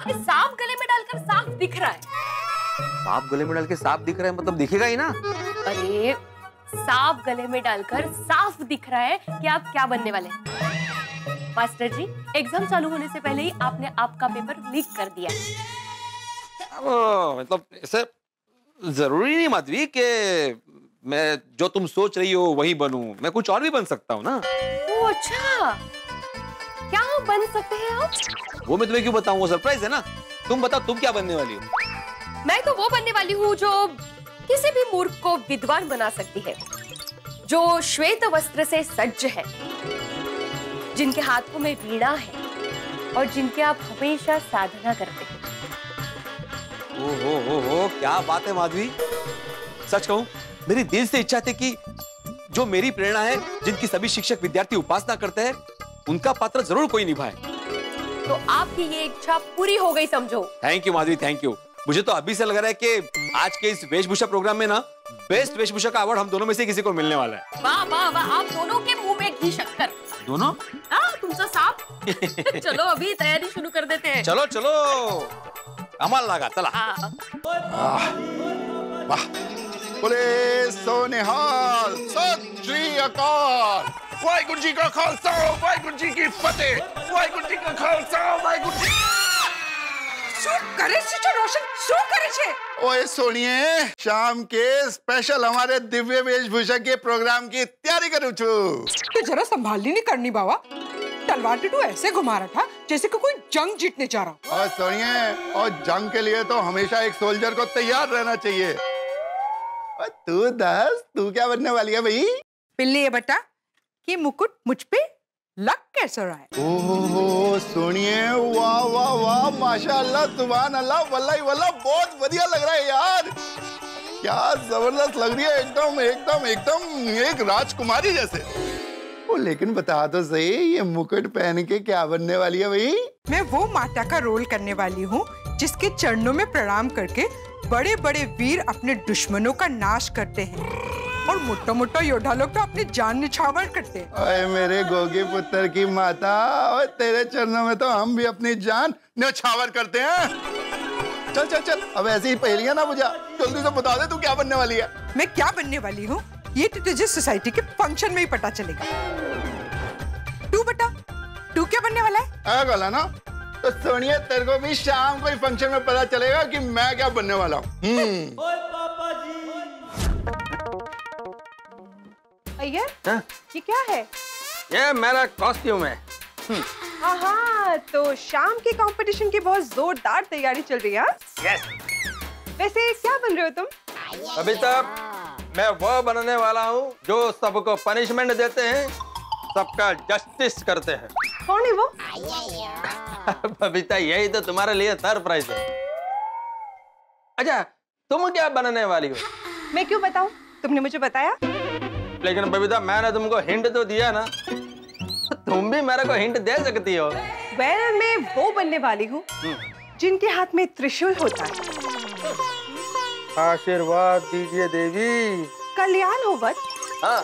सांप गले में डालकर सांप दिख रहा है। सांप गले में डाल के सांप दिख रहा है, मतलब दिखेगा ही ना। अरे सांप गले में डालकर साफ दिख रहा है कि आप क्या बनने वाले हैं। मास्टर जी, एग्जाम चालू होने से पहले ही आपने आपका पेपर लीक कर दिया। मतलब ऐसे जरूरी नहीं माधवी कि मैं जो तुम सोच रही हो वही बनूं। मैं कुछ और भी बन सकता हूँ ना। ओह अच्छा, क्या बन सकते हैं आप? वो मैं तुम्हें क्यों बताऊं, वो सरप्राइज है ना। तुम बताओ तुम क्या बनने वाली हो? मैं तो वो बनने वाली हूँ जो किसी भी मूर्ख को विद्वान बना सकती है, जो श्वेत वस्त्र से सज्ज है, जिनके हाथों में वीणा है और जिनके आप हमेशा साधना करते हैं। ओ, क्या बात है माधवी। सच कहूं, मेरी दिल से इच्छा थी कि जो मेरी प्रेरणा है, जिनकी सभी शिक्षक विद्यार्थी उपासना करते हैं, उनका पात्र जरूर कोई निभाए। तो आपकी ये इच्छा पूरी हो गई समझो। Thank you Madhavi, thank you. मुझे तो अभी से लग रहा है कि आज के इस वेशभूषा प्रोग्राम में ना बेस्ट वेशभूषा का अवार्ड हम दोनों में से किसी को मिलने वाला है। वाह वाह वाह, आप दोनों के मुंह में घी शक्कर। दोनों? तुमसा साफ। चलो अभी तैयारी शुरू कर देते हैं। चलो चलो, अमल लगा चला। वाह, बोले सो निहाल, सत श्री अकाल। वाहिगुरु जी का खालसा, वाहिगुरु जी की फतेह, वाहिगुरु जी का खालसा, वाहिगुरु जी। શું કરે છે જો રોશન, શું કરે છે? ओए सुनिए, शाम के स्पेशल हमारे दिव्य वेशभूषा के प्रोग्राम की तैयारी करूँ छू। तो जरा संभालनी नहीं करनी बाबा। तलवार टिटू ऐसे घुमा रहा था जैसे कि कोई जंग जीतने जा रहा। और सुनिए, और जंग के लिए तो हमेशा एक सोल्जर को तैयार रहना चाहिए। और तू दस, तू क्या बनने वाली है भाई? पिल्ली ये बता कि मुकुट मुझ पे लग कैसा रहा है? ओहो सुनिए, वाह वाह वाह, माशाअल्लाह, सुभान अल्लाह, वल्लाही वल्लाह, बहुत बढ़िया लग रहा है यार। क्या जबरदस्त लग रही है, एकदम एकदम एकदम एक राजकुमारी जैसे। ओ लेकिन बता तो सही, ये मुकुट पहन के क्या बनने वाली है भाई? मैं वो माता का रोल करने वाली हूँ जिसके चरणों में प्रणाम करके बड़े बड़े वीर अपने दुश्मनों का नाश करते हैं और मोटा मोटा योद्धा लोग तो अपनी जान निछावर करते हैं। ओए मेरे गोगी पुत्र की माता, और तेरे चरणों में तो हम भी अपनी जान न्यौछावर करते हैं। चल चल चल, अब ऐसी ही पहेलियां ना बुझा, जल्दी से बता दे तू क्या बनने वाली है। मैं क्या बनने वाली हूँ ये तो तुझे सोसाइटी के फंक्शन में ही पता चलेगा। तू बता, तू क्या बनने वाला है? गला ना, तो सोनिया तेरे को भी शाम को फंक्शन में पता चलेगा कि मैं क्या बनने वाला हूँ। अय्यर, ये क्या है? ये मेरा कॉस्ट्यूम है। हाँ, तो शाम के कंपटीशन की बहुत जोरदार तैयारी चल रही है। यस। वैसे क्या बन रहे हो तुम? अभी तक मैं वो बनने वाला हूँ जो सबको पनिशमेंट देते हैं, सबका जस्टिस करते हैं। कौन है वो? बबीता, यही तो तुम्हारे लिए सरप्राइज है। अच्छा, तुम क्या बनने वाली हो? मैं क्यों बताऊं? तुमने मुझे बताया। लेकिन बबीता, मैंने तुमको हिंट तो दिया ना, तुम भी मेरे को हिंट दे सकती हो। वेल, मैं वो बनने वाली हूँ जिनके हाथ में त्रिशूल होता है। आशीर्वाद दीजिए देवी। कल्याण हो वत। हाँ।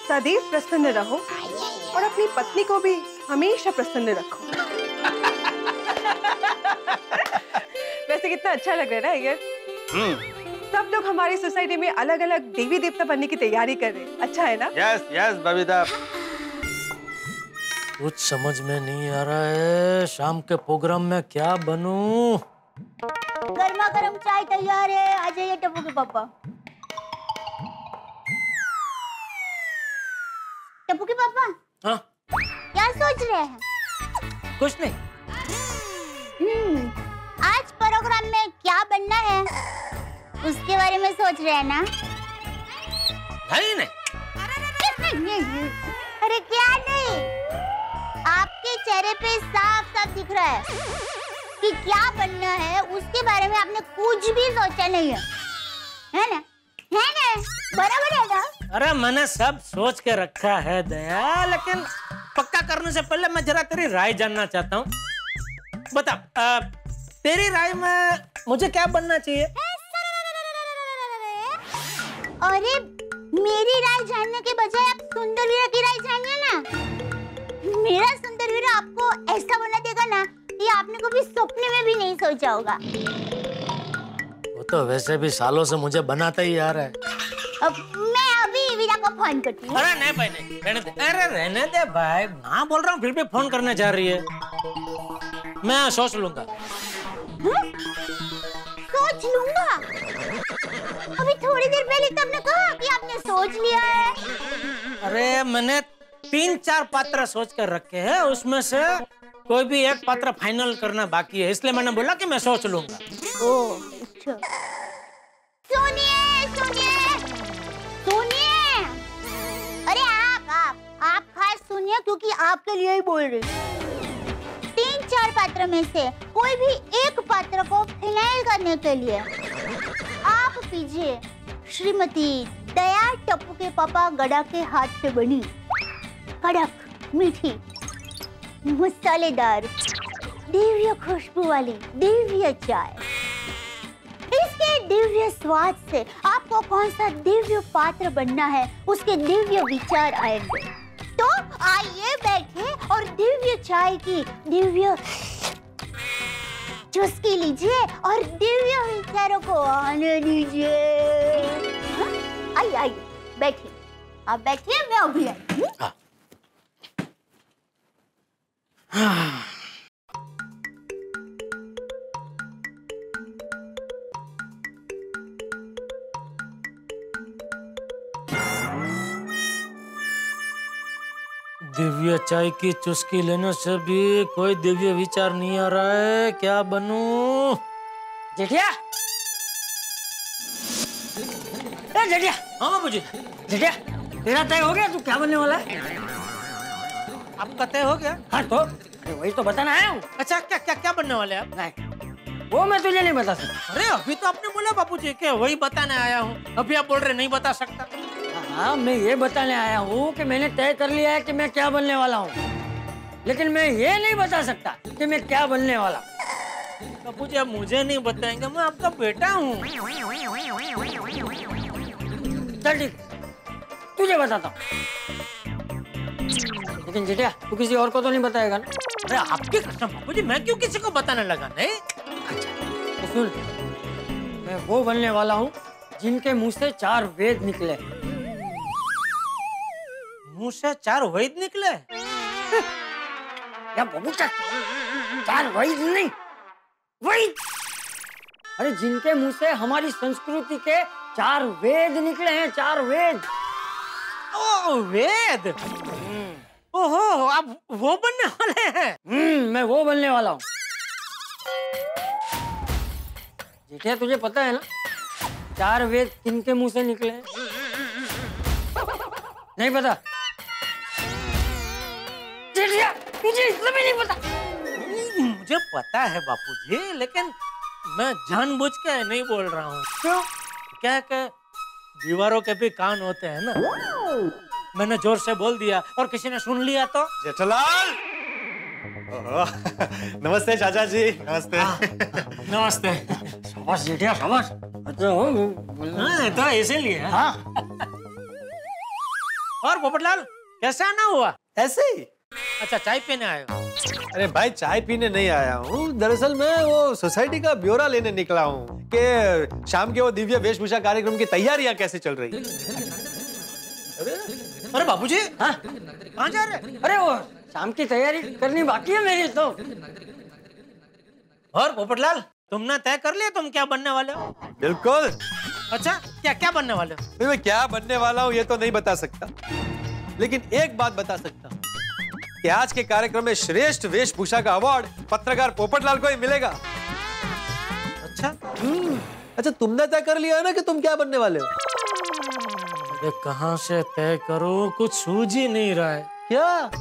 सदैव प्रसन्न रहो और अपनी पत्नी को भी हमेशा प्रसन्न रखो। वैसे कितना अच्छा लग रहा है यार। सब लोग हमारी सोसाइटी में अलग अलग देवी देवता बनने की तैयारी कर रहे हैं। अच्छा है ना? Yes yes Babita. कुछ समझ में नहीं आ रहा है, शाम के प्रोग्राम में क्या बनूं? गर्मा गर्म चाय तैयार है, आ जाइए टप्पू के पापा। टप्पू के पापा। हाँ? क्या सोच रहे हैं? कुछ नहीं। आज प्रोग्राम में क्या बनना है उसके बारे में सोच रहे हैं ना? नहीं नहीं। अरे क्या नहीं, आपके चेहरे पे साफ साफ दिख रहा है कि क्या बनना है, उसके बारे में आपने कुछ भी सोचा नहीं है ना? है ना? बराबर है ना? अरे मैंने सब सोच के रखा है दया, लेकिन पक्का करने से पहले मैं जरा तेरी राय जानना चाहता हूँ। बता, तेरी राय में मुझे क्या बनना चाहिए? अरे मेरी राय जानने के बजाय आप सुंदरवीर की राय जानिए ना। मेरा सुंदरवीर आपको ऐसा बना देगा ना कि आपने कभी सपने में भी नहीं सोचा होगा। वो तो वैसे भी सालों से मुझे बनाता ही आ रहा है। अब मैं अभी वीरा को फोन करती हूँ। अरे नहीं भाई नहीं, रहने दे। अरे रहने दे भाई, हाँ बोल रहा हूँ, फिर भी फोन करने जा रही है। मैं सोच लूंगा। सोच लूंगा? अभी थोड़ी देर पहले तो आपने कहा कि आपने सोच लिया है? अरे मैंने 3-4 पात्र सोच कर रखे हैं, उसमें से कोई भी एक पात्र फाइनल करना बाकी है, इसलिए मैंने बोला कि मैं सोच लूंगा। ओह अच्छा। सुनिए सुनिए सुनिए, अरे आप खास सुनिए, क्योंकि आपके लिए ही बोल रही हूँ। 3-4 पात्र में से कोई भी एक पात्र को फाइनल करने के लिए आप पीजिए श्रीमती दया टप्पू के पापा गड़ा के हाथ से बनी कड़क मीठी मसालेदार दिव्य खुशबू वाली दिव्य चाय। इसके दिव्य स्वाद से आपको कौन सा दिव्य पात्र बनना है उसके दिव्य विचार आएंगे। तो आइए बैठिए और दिव्य चाय की दिव्य चुस्की लीजिए और दिव्य विचारों को आने दीजिए। आइए आइए बैठिए, आप बैठिए, मैं अभी आई। दिव्य चाय की चुस्की लेने से भी कोई दिव्य विचार नहीं आ रहा है, क्या बनूं? जेठिया, जेठिया। हाँ बाबूजी। जेठिया, तेरा तय हो गया, तू क्या बनने वाला है? आपका तय हो गया? हाँ तो वही तो बताना आया हूँ। अच्छा क्या क्या क्या बनने वाले आप? नहीं, वो मैं तुझे नहीं बता सकता। अरे अभी तो आपने बोला बाबूजी कि वही बताने आया हूँ, अभी आप बोल रहे नहीं बता सकता। हाँ, मैं ये बताने आया हूँ कि मैंने तय कर लिया है कि मैं क्या बनने वाला हूँ, लेकिन मैं ये नहीं बता सकता कि मैं क्या बनने वाला हूँ। बाबूजी आप मुझे नहीं बताएंगे, मैं आपका बेटा हूँ। चल ठीक, तुझे बताता हूँ, लेकिन जेठिया तू किसी और को तो नहीं बताएगा ना? अरे आपकी कसम बाबूजी, मैं क्यों किसी को बताने लगा? नहीं। अच्छा तो सुन, मैं वो बनने वाला हूँ जिनके मुंह से 4 वेद निकले। मुंह से 4 वेद निकले? या बाबू 4 वेद नहीं, वेद। अरे जिनके मुंह से हमारी संस्कृति के 4 वेद निकले हैं, 4 वेद। ओ वेद। ओहो, आप वो बनने वाले हैं? मैं वो बनने वाला हूँ। जेठिया तुझे पता है ना 4 वेद किनके मुंह से निकले हैं? नहीं पता? जेठिया तुझे इसलिए भी नहीं पता? मुझे पता है बापूजी, लेकिन मैं जानबूझ के नहीं बोल रहा हूँ। क्यों? क्या कि दीवारों के भी कान होते हैं ना, मैंने जोर से बोल दिया और किसी ने सुन लिया तो? जेठालाल! नमस्ते चाचा जी। नमस्ते। नमस्ते। शाबाश जेठिया शाबाश। तो इसीलिए। हाँ। और पोपटलाल कैसे आना हुआ? ऐसे ही। अच्छा चाय पीने आए हो? अरे भाई चाय पीने नहीं आया हूँ, दरअसल मैं वो सोसाइटी का ब्यौरा लेने निकला हूँ कि शाम के वो दिव्य वेशभूषा कार्यक्रम की तैयारियां कैसे चल रही। अरे बाबूजी, हाँ कहाँ जा रहे? अरे वो शाम की तैयारी करनी बाकी है मेरी तो। और पोपटलाल तुमने तय कर लिया तुम क्या बनने वाले हो? बिल्कुल। अच्छा क्या क्या बनने वाले हो? मैं क्या बनने वाला हूँ ये तो नहीं बता सकता, लेकिन एक बात बता सकता हूँ कि आज के कार्यक्रम में श्रेष्ठ वेशभूषा का अवार्ड पत्रकार पोपटलाल को ही मिलेगा। अच्छा अच्छा तुमने तय कर लिया है ना कि तुम क्या बनने वाले हो? अरे कहाँ से तय करूं, कुछ सूझ ही नहीं रहा है। क्या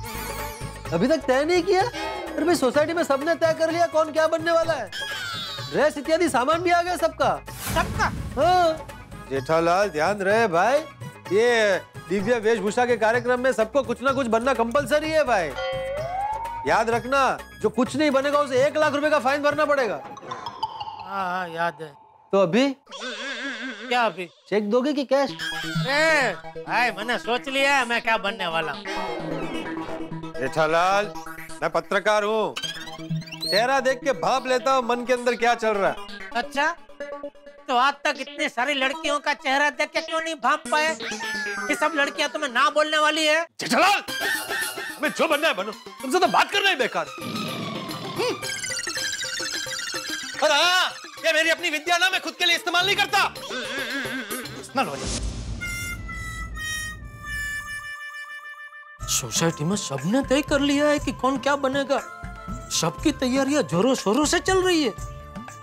अभी तक तय नहीं किया? अरे भाई सोसाइटी में सबने तय कर लिया कौन क्या बनने वाला है, ड्रेस इत्यादि सामान भी आ गया सबका। हाँ जेठालाल ध्यान रहे भाई, ये दिव्य वेशभूषा के कार्यक्रम में सबको कुछ ना कुछ बनना कंपलसरी है भाई। याद रखना, जो कुछ नहीं बनेगा उसे 1 लाख रुपए का फाइन भरना पड़ेगा। हाँ याद है। तो अभी क्या अभी? चेक दोगे कि कैश? भाई मैंने सोच लिया है मैं क्या बनने वाला हूँ। जेठालाल मैं पत्रकार हूँ, चेहरा देख के भाप लेता हूँ मन के अंदर क्या चल रहा है। अच्छा तो आज तक इतनी सारी लड़कियों का चेहरा देख के क्यों नहीं भाप पाए? ये सब लड़कियां तुम्हें ना बोलने वाली है। जेठालाल मैं जो बनना है बनो, तुमसे तो बात करना ही बेकार। और हाँ, ये मेरी अपनी विद्या ना, मैं खुद के लिए इस्तेमाल नहीं करता। सोसाइटी में सबने तय कर लिया है कि कौन क्या बनेगा। सबकी तैयारियां जोरों शोरों से चल रही है,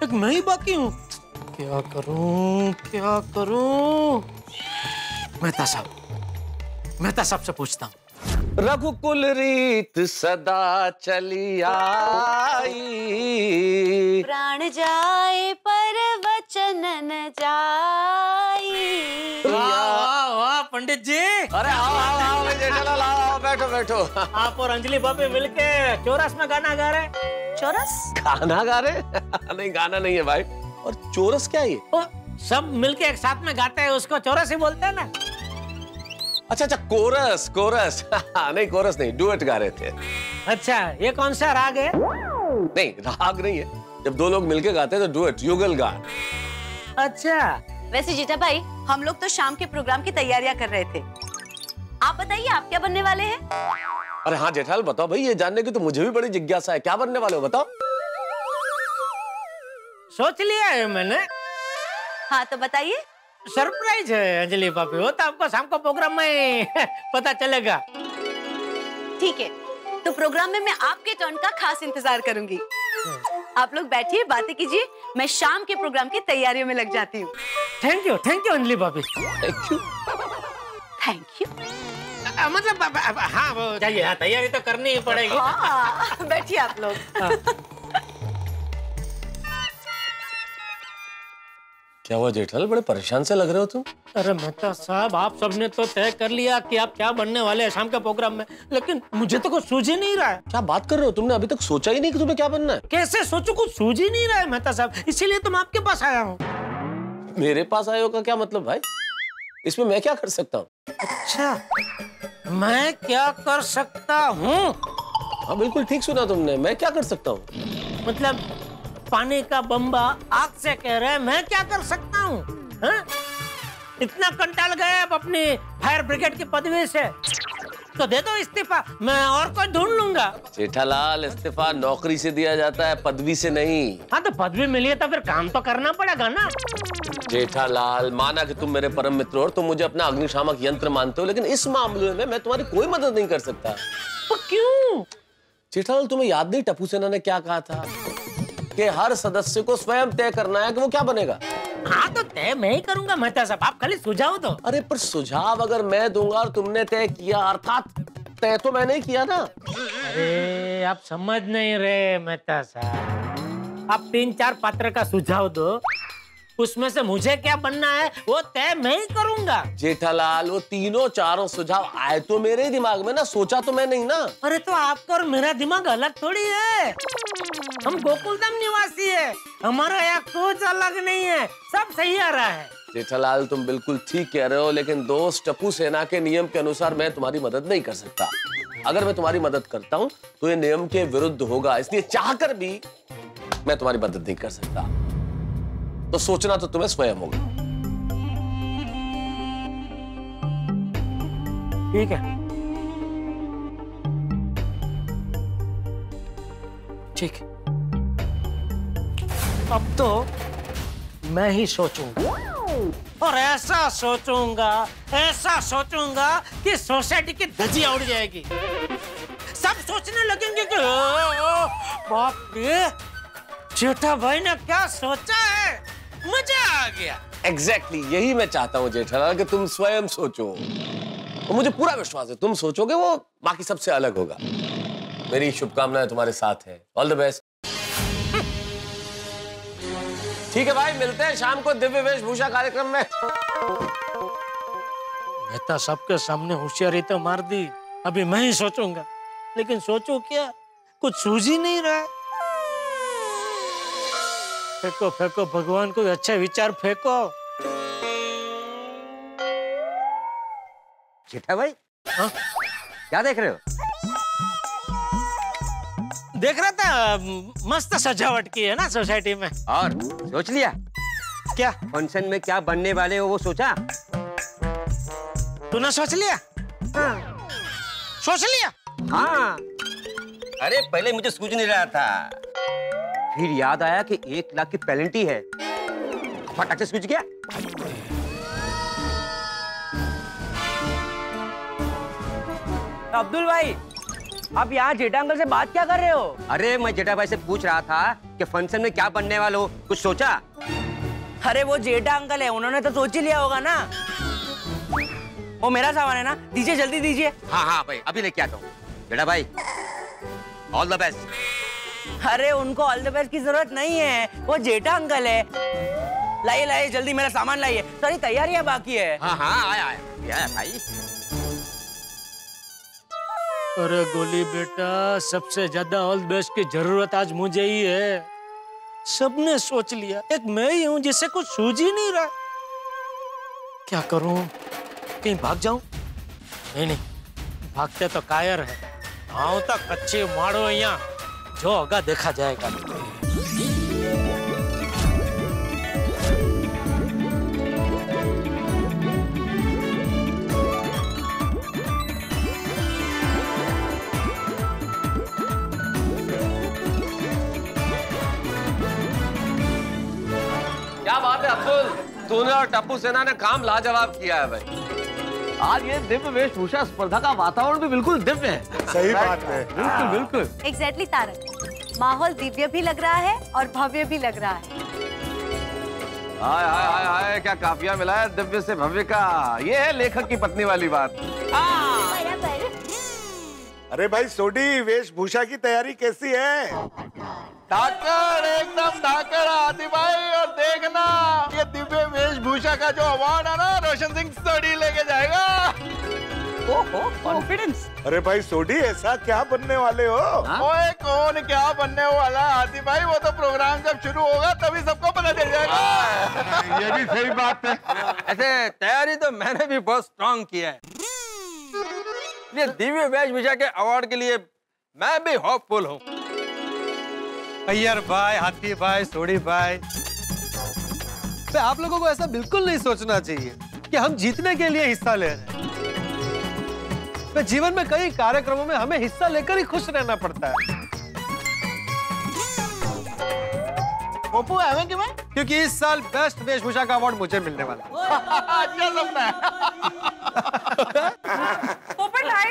एक मैं ही बाकी हूँ। क्या करूं क्या करूं? मेहता साहब से पूछता हूँ। रघुकुल रीत सदा चली आई, प्राण जाए पर वचन न जाई। वाह पंडित जी। अरे आओ जेठालाल, आओ बैठो। आप और अंजलि भाभी मिलके चौरस में गाना गा रहे। चौरस? गाना गा रहे? नहीं, गाना नहीं है भाई। और चौरस क्या है ये? सब मिलके एक साथ में गाते हैं, उसको चौरस ही बोलते हैं ना। अच्छा, कोरस। नहीं, कोरस नहीं, डुएट गा रहे थे। अच्छा, ये कौन सा राग है? नहीं, राग नहीं है। जब दो लोग मिलके गाते हैं तो डुएट, युगल गान। अच्छा। वैसे जीजा भाई, हम लोग तो शाम के प्रोग्राम की तैयारियां कर रहे थे। आप बताइए, आप क्या बनने वाले हैं? अरे हाँ जेठालाल, बताओ भाई, ये जानने की तो मुझे भी बड़ी जिज्ञासा है। क्या बनने वाले हो, बताओ। सोच लिया है मैंने। हाँ तो बताइए। सरप्राइज है अंजलि भाभी, वो तो आपको शाम को प्रोग्राम में पता चलेगा। ठीक है, तो प्रोग्राम में मैं आपके टर्न का खास इंतजार करूंगी। आप लोग बैठिए, बातें कीजिए, मैं शाम के प्रोग्राम की तैयारियों में लग जाती हूँ। थैंक यू अंजलि भाभी। Thank you. मतलब हाँ, वो जाइए, हाँ, तैयारी तो करनी ही पड़ेगी। हाँ, बैठिए आप लोग। क्या हुआ जेठालाल, बड़े परेशान से लग रहे हो तुम? अरे मेहता साहब, आप सबने तो तय कर लिया कि आप क्या बनने वाले हैं शाम के प्रोग्राम में, लेकिन मुझे तो कुछ सूझ ही नहीं रहा है। क्या बात कर रहे हो, तुमने अभी तक सोचा ही नहीं कि तुम्हें क्या बनना है? कैसे सोचूं, कुछ सूझ ही नहीं रहा है मेहता साहब, इसीलिए तो मैं आपके पास आया हूँ। मेरे पास आए हो का क्या मतलब भाई? इसमें मैं क्या कर सकता हूँ? अच्छा, मैं क्या कर सकता हूँ? हाँ बिल्कुल ठीक सुना तुमने, मैं क्या कर सकता हूँ? मतलब पानी का बम्बा आग से कह रहे हैं, मैं क्या कर सकता हूँ? इतना कंटाल गए अब अपनी फायर ब्रिगेड की पदवी से, तो दे दो इस्तीफा, मैं और कोई ढूंढ लूंगा। जेठालाल, इस्तीफा नौकरी से दिया जाता है, पदवी से नहीं। हाँ तो पदवी मिली है तो फिर काम तो करना पड़ेगा ना। जेठालाल, माना कि तुम मेरे परम मित्र हो और तुम मुझे अपना अग्निशामक यंत्र मानते हो, लेकिन इस मामले में मैं तुम्हारी कोई मदद नहीं कर सकता। क्यों? जेठालाल, तुम्हें याद नहीं टप्पू सेना ने क्या कहा था कि हर सदस्य को स्वयं तय करना है कि वो क्या बनेगा? हाँ तो तय मैं ही करूंगा मेहता साहब, आप खाली सुझाव दो। अरे पर सुझाव अगर मैं दूंगा और तुमने तय किया, अर्थात तय तो मैंने ही किया ना। अरे आप समझ नहीं रहे मेहता साहब, आप 3-4 पात्र का सुझाव दो, उसमें से मुझे क्या बनना है वो तय मैं ही करूंगा। जेठालाल, वो 3-4 सुझाव आए तो मेरे दिमाग में ना, सोचा तो मैं नहीं ना। अरे तो आपका और मेरा दिमाग अलग थोड़ी है, हम गोकुलधाम निवासी है, हमारा यहाँ कुछ अलग नहीं है, सब सही आ रहा है। जेठालाल, तुम बिल्कुल ठीक कह रहे हो, लेकिन दोस्त टप्पू सेना के नियम के अनुसार मैं तुम्हारी मदद नहीं कर सकता। अगर मैं तुम्हारी मदद करता हूँ तो ये नियम के विरुद्ध होगा, इसलिए चाहकर भी मैं तुम्हारी मदद नहीं कर सकता। तो सोचना तो तुम्हें स्वयं होगा। ठीक है, ठीक, अब तो मैं ही सोचूंगा, और ऐसा सोचूंगा कि सोसाइटी की धज्जियां उड़ जाएगी। सब सोचने लगेंगे कि बाप रे, जेठा भाई ने क्या सोचा है, मजा आ गया। एग्जैक्टली यही मैं चाहता हूँ जेठालाल, कि तुम स्वयं सोचो, और मुझे पूरा विश्वास है तुम सोचोगे वो बाकी सबसे अलग होगा। मेरी शुभकामनाएं तुम्हारे साथ है, ऑल द बेस्ट। ठीक है भाई, मिलते हैं शाम को दिव्य वेशभूषा कार्यक्रम में। मेहता सबके सामने होशियारी तो मार दी, अभी मैं ही सोचूंगा, लेकिन सोचो क्या, कुछ सूझ ही नहीं रहा है। फेंको फेंको भगवान, कोई अच्छे विचार फेंको। जेठा भाई, हाँ? क्या देख रहे हो? देख रहा था, मस्त सजावट की है ना सोसाइटी में। और सोच लिया क्या? फंक्शन में क्या बनने वाले हो वो सोचा? तूने सोच लिया? हाँ। सोच लिया? हाँ। अरे पहले मुझे सूझ नहीं रहा था, फिर याद आया कि 1 लाख की पेनल्टी है, फटाक से सूझ गया। अब्दुल भाई, आप यहाँ जेठा अंकल से बात क्या कर रहे हो? अरे मैं जेठा भाई से पूछ रहा था कि फंक्शन में क्या बनने वाले हो, कुछ सोचा? अरे वो जेठा अंकल है, उन्होंने तो सोच ही लिया होगा ना। वो मेरा सामान है ना, दीजिए जल्दी दीजिए। हाँ हाँ भाई, अभी लेके आता हूँ। जेठा भाई, ऑल द बेस्ट। अरे उनको ऑल द बेस्ट की जरूरत नहीं है, वो जेठा अंकल है। लाइए लाइए जल्दी मेरा सामान लाइए, सारी तैयारियां बाकी है। हाँ हाँ आया भाई। अरे गोली बेटा, सबसे ज्यादा ऑल बेस्ट की जरूरत आज मुझे ही है। सबने सोच लिया, एक मैं ही हूँ जिससे कुछ सूझ ही नहीं रहा। क्या करूं? कहीं भाग जाऊं? नहीं, भागते तो कायर है। आओ तो कच्ची मारो यहाँ, जो होगा देखा जाएगा। क्या बात है अब्दुल, तूने और टप्पू सेना ने काम लाजवाब किया है भाई। आज ये दिव्य वेशभूषा स्पर्धा का वातावरण भी बिल्कुल दिव्य है। सही बात है। बिल्कुल बिल्कुल। एग्जैक्टली तारक, माहौल दिव्य भी लग रहा है और भव्य भी लग रहा है। हाय हाय हाय हाय, क्या काफिया मिला है दिव्य से भव्य का। ये है लेखक की पत्नी वाली बात। अरे भाई सोडी, वेशभूषा की तैयारी कैसी है? धाकड़, एकदम धाकड़ आदि भाई। और देखना, ये दिव्य वेशभूषा का जो अवार्ड है ना, रोशन सिंह सोडी लेके जाएगा। ओहो, कॉन्फिडेंस। अरे भाई सोडी, ऐसा क्या बनने वाले हो? ओए कौन क्या बनने वाला आदि भाई, वो तो प्रोग्राम जब शुरू होगा तभी सबको पता चल जाएगा। ये भी सही बात है। ऐसे तैयारी तो मैंने भी बहुत स्ट्रांग किया है। ये दिव्य वेशभूषा के अवार्ड के लिए मैं भी होपफुल हूँ। अय्यर भाई, हाथी भाई, सोडी भाई, तो आप लोगों को ऐसा बिल्कुल नहीं सोचना चाहिए कि हम जीतने के लिए हिस्सा ले रहे हैं। तो जीवन में कई कार्यक्रमों में हमें हिस्सा लेकर ही खुश रहना पड़ता है। पप्पू एवं क्यों? क्योंकि इस साल बेस्ट वेशभूषा का अवार्ड मुझे मिलने वाला है। अच्छा सपना है। पोपट भाई,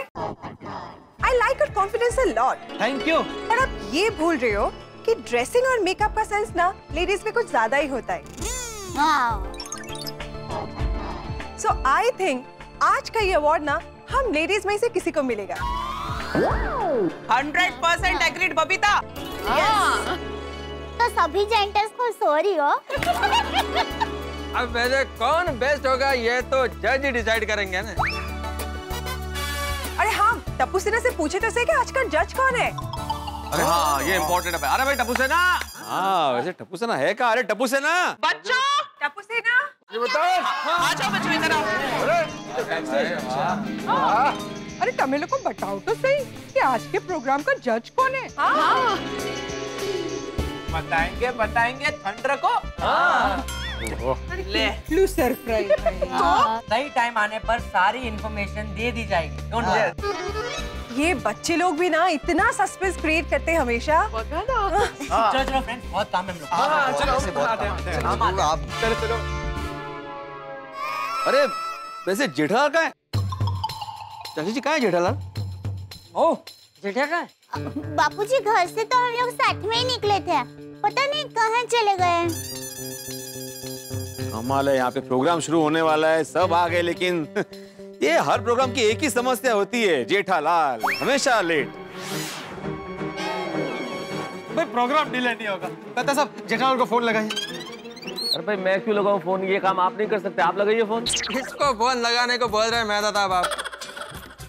I like her confidence a lot. Thank you. पर आप ये भूल रहे हो कि ड्रेसिंग और मेकअप का सेंस ना लेडीज में कुछ ज्यादा ही होता है। So I think आज का ये अवार्ड ना हम लेडीज में से किसी को मिलेगा। 100% एग्रीड बबीता। तो सभी जेंटल्स को सॉरी हो। अब वैसे कौन बेस्ट होगा ये तो जज ही डिसाइड करेंगे ना। अरे हाँ, टप्पू सेना से पूछे तो सही कि आज का जज कौन है? अरे हाँ, ये इम्पोर्टेंट है। अरे भाई टप्पू सेना। हाँ, वैसे टप्पू सेना है क्या? अरे टप्पू सेना, बच्चों, टप्पू सेना, ये बताओ। आ जाओ बच्चों इधर आओ। अरे तुम लोग को बताओ तो सही कि आज के प्रोग्राम का जज कौन है? हाँ। बताएंगे बताएंगे, ठंड रखो। ले सरप्राइज। सही टाइम आने पर सारी इंफॉर्मेशन दे दी जाएगी। Don't worry. ये बच्चे लोग भी ना इतना सस्पेंस क्रिएट करते हैं हमेशा। चलो चलो फ्रेंड्स, बहुत काम है हम लोग। चलो। अरे वैसे जेठालाल कहाँ है? चाची जी कहाँ है जेठालाल? ओ जेठा का? बापूजी, घर से तो हम लोग साथ में ही निकले थे, पता नहीं कहाँ चले गए। कमाल है, यहाँ पे प्रोग्राम शुरू होने वाला है, सब आ गए, लेकिन ये हर प्रोग्राम की एक ही समस्या होती है, जेठालाल हमेशा लेट। भाई प्रोग्राम डिले नहीं होगा। पता सब जेठालाल को फोन लगाइए। अरे भाई मैं क्यों लगाऊं फोन? ये काम आप नहीं कर सकते, आप लगाइए फोन। इसको फोन लगाने को बोल रहे हैं मेहता साहब आप।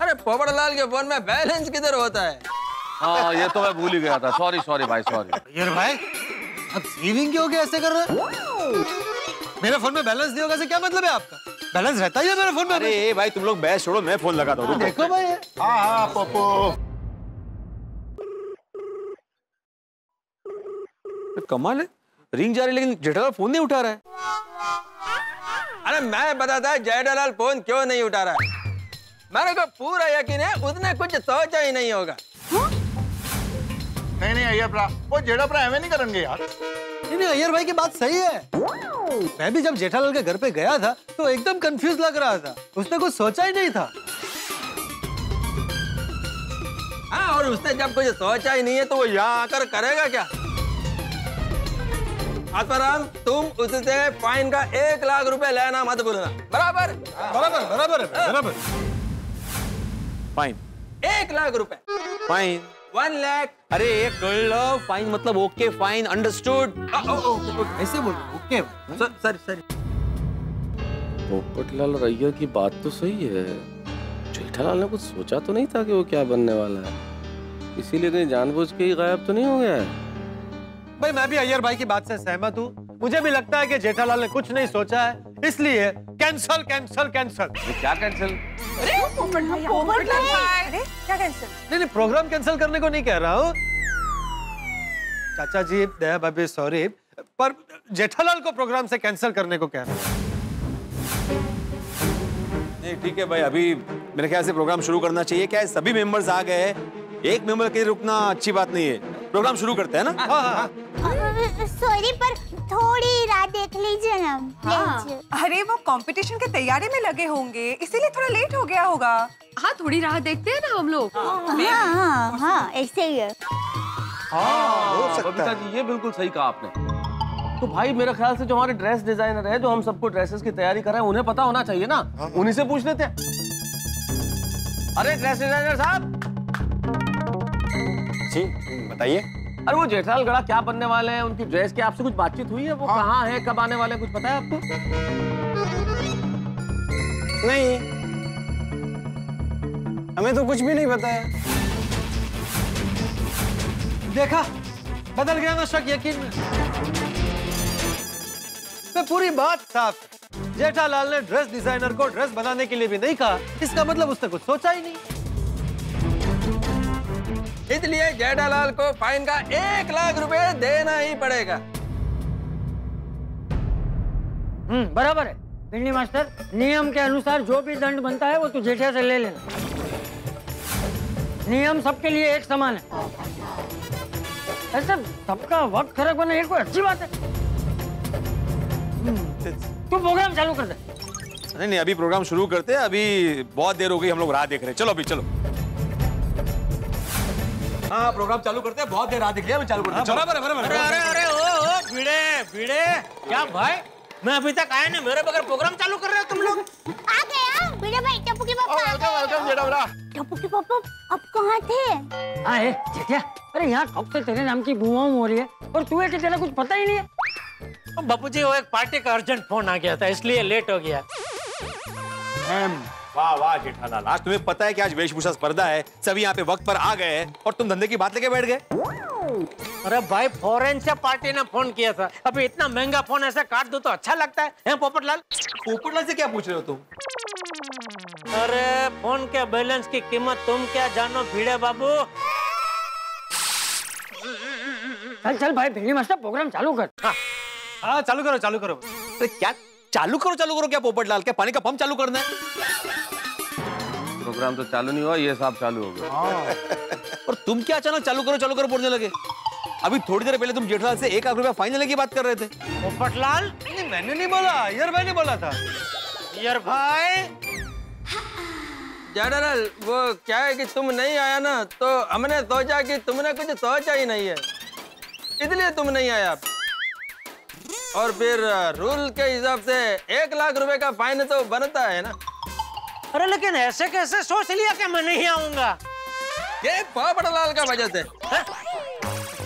अरे पोपटलाल के फोन में बैलेंस किधर होता है? हाँ, ये तो मैं भूल ही गया था। सॉरी सॉरी भाई, सॉरी। यार भाई, अब सेविंग क्यों ऐसे कर रहे हो? मेरे फोन में बैलेंस नहीं होगा से क्या मतलब है आपका? बैलेंस रहता ही है मेरे फोन में। अरे भाई तुम लोग बैच छोड़ो, मैं फोन लगाता हूँ। देखो भाई। हाँ पप्पू। कमाल है, रिंग जा रही लेकिन जेठालाल फोन नहीं उठा रहा है। अरे मैं बताता है जेठालाल फोन क्यों नहीं उठा रहा है। मेरे को पूरा यकीन है उसने कुछ सोचा ही नहीं होगा। नहीं अय्यर भरा, वो जेठा भरा एवं नहीं करेंगे यार। नहीं अय्यर भाई की बात सही है। मैं भी जब जेठालाल के घर पे गया था तो एकदम कंफ्यूज लग रहा था, उसने कुछ सोचा ही नहीं था। हाँ, और उसने जब कुछ सोचा ही नहीं है तो वो यहाँ आकर करेगा क्या? आत्माराम, तुम उससे फाइन का 1 लाख रुपए लेना मत भूलना। बराबर? बराबर बराबर बराबर। फाइन 1 लाख रुपए। फाइन 1 लाख। अरे एक फाइन मतलब ओके फाइन, अंडरस्टूड। ऐसे बोल ओके। सॉरी। पोपटलाल रैया की बात तो सही है। जेठालाल ने कुछ सोचा तो नहीं था कि वो क्या बनने वाला है, इसीलिए कहीं जानबूझ के ही गायब तो नहीं हो गया है। भाई मैं भी अय्यर भाई की बात से सहमत हूँ। मुझे भी लगता है कि जेठालाल ने कुछ नहीं सोचा है, इसलिए कैंसल कैंसल कैंसल। क्या कैंसल? अरे क्या कैंसिल? नहीं, प्रोग्राम कैंसिल करने को नहीं कह रहा हूँ चाचा जी, दया भाभी सॉरी, पर जेठालाल को प्रोग्राम से कैंसिल करने को कह रहा हूँ। नहीं ठीक है भाई, अभी मेरे ख्याल से प्रोग्राम शुरू करना चाहिए। क्या है, सभी मेंबर्स आ गए हैं, एक मेंबर के रुकना अच्छी बात नहीं है। प्रोग्राम शुरू करते हैं ना? हाँ। सॉरी पर थोड़ी राह देख लीजिए ना प्लीज। अरे वो कंपटीशन के तैयारी में लगे होंगे, इसीलिए थोड़ा लेट हो गया होगा। हाँ, थोड़ी राह देखते हैं ना हम लोग। हाँ, ऐसे ही है। बबीता जी, ये बिल्कुल सही कहा आपने। तो भाई मेरे ख्याल से जो हमारे ड्रेस डिजाइनर है, जो हम सबको ड्रेसेस की तैयारी कर रहे हैं, उन्हें पता होना चाहिए ना। उन्हीं से पूछ लेते हैं। अरे ड्रेस डिजाइनर साहब जी बताइए। अरे वो जेठालाल गड़ा क्या बनने वाले हैं, उनकी ड्रेस की आपसे कुछ बातचीत हुई है? वो कहाँ है, कब आने वाले हैं, कुछ पता है आपको? नहीं, हमें तो कुछ भी नहीं पता है। देखा, बदल गया ना शक यकीन में। तो पूरी बात साफ है। जेठालाल ने ड्रेस डिजाइनर को ड्रेस बनाने के लिए भी नहीं कहा, इसका मतलब उसने कुछ सोचा ही नहीं। इसलिए जेठालाल को फाइन का 1 लाख रुपए देना ही पड़ेगा। बराबर है भिंडी मास्टर, नियम के अनुसार जो भी दंड बनता है वो तू जेठा से ले लेना। नियम सबके लिए एक समान है। ऐसा सबका वक्त खराब करना ये कोई अच्छी बात है? तू प्रोग्राम चालू कर दे। नहीं, अभी प्रोग्राम शुरू करते हैं। अभी बहुत देर हो गई, हम लोग राह देख रहे हैं। चलो अभी चलो। हाँ, प्रोग्राम चालू करते हैं, बहुत देर राह दिख लिया, अभी चालू करते हैं। चलो। अरे ओ भिड़े क्या भाई, मैं अभी तक आया नहीं, मेरे बगैर प्रोग्राम चालू कर रहे हो तुम लोग? आ गया भिड़े भाई, टप्पू के पापा। वेलकम जेठालाल। टप्पू के पापा अब कहाँ थे? हाँ जेठिया, अरे यहाँ कब से तेरे नाम की बुआम हो रही है और तू है कि तेरा कुछ पता ही नहीं है। बापूजी, वो एक पार्टी का अर्जेंट फोन आ गया था, इसलिए लेट हो गया। वाह वाह जेठालाल, आज तुम्हें पता है कि आज वेशभूषा स्पर्धा है, सभी यहाँ पे वक्त पर आ गए हैं और तुम धंधे की बात लेके बैठ गए। अरे भाई, फॉरेन से पार्टी ने फोन किया था, अभी इतना महंगा फोन ऐसे काट दो तो अच्छा लगता है पोपटलाल? पोपटलाल से क्या पूछ रहे हो तुम? अरे फोन के बैलेंस की कीमत तुम क्या जानो भिड़े बाबू। चल भाई भिंडी मास्टर, प्रोग्राम चालू कर। हाँ चालू करो। क्या चालू करो क्या पोपटलाल? क्या पानी का पंप चालू करना है? प्रोग्राम तो चालू नहीं हुआ, ये सब चालू हो गया। और तुम क्या अचानक चालू करो बोलने लगे? अभी थोड़ी देर पहले तुम जेठालाल से 1 लाख रुपया फाइन लेने की बात कर रहे थे। पोपटलाल, मैंने नहीं बोला, अय्यर भाई ने बोला था। अय्यर भाई, जेठालाल, वो क्या है कि तुम नहीं आया ना, तो हमने सोचा कि तुमने कुछ सोचा ही नहीं है, इसलिए तुम नहीं आया। और फिर रूल के हिसाब से 1 लाख रुपए का फाइन तो बनता है ना। अरे लेकिन ऐसे कैसे सोच लिया कि मैं नहीं आऊंगा? ये पोपटलाल का वजह से।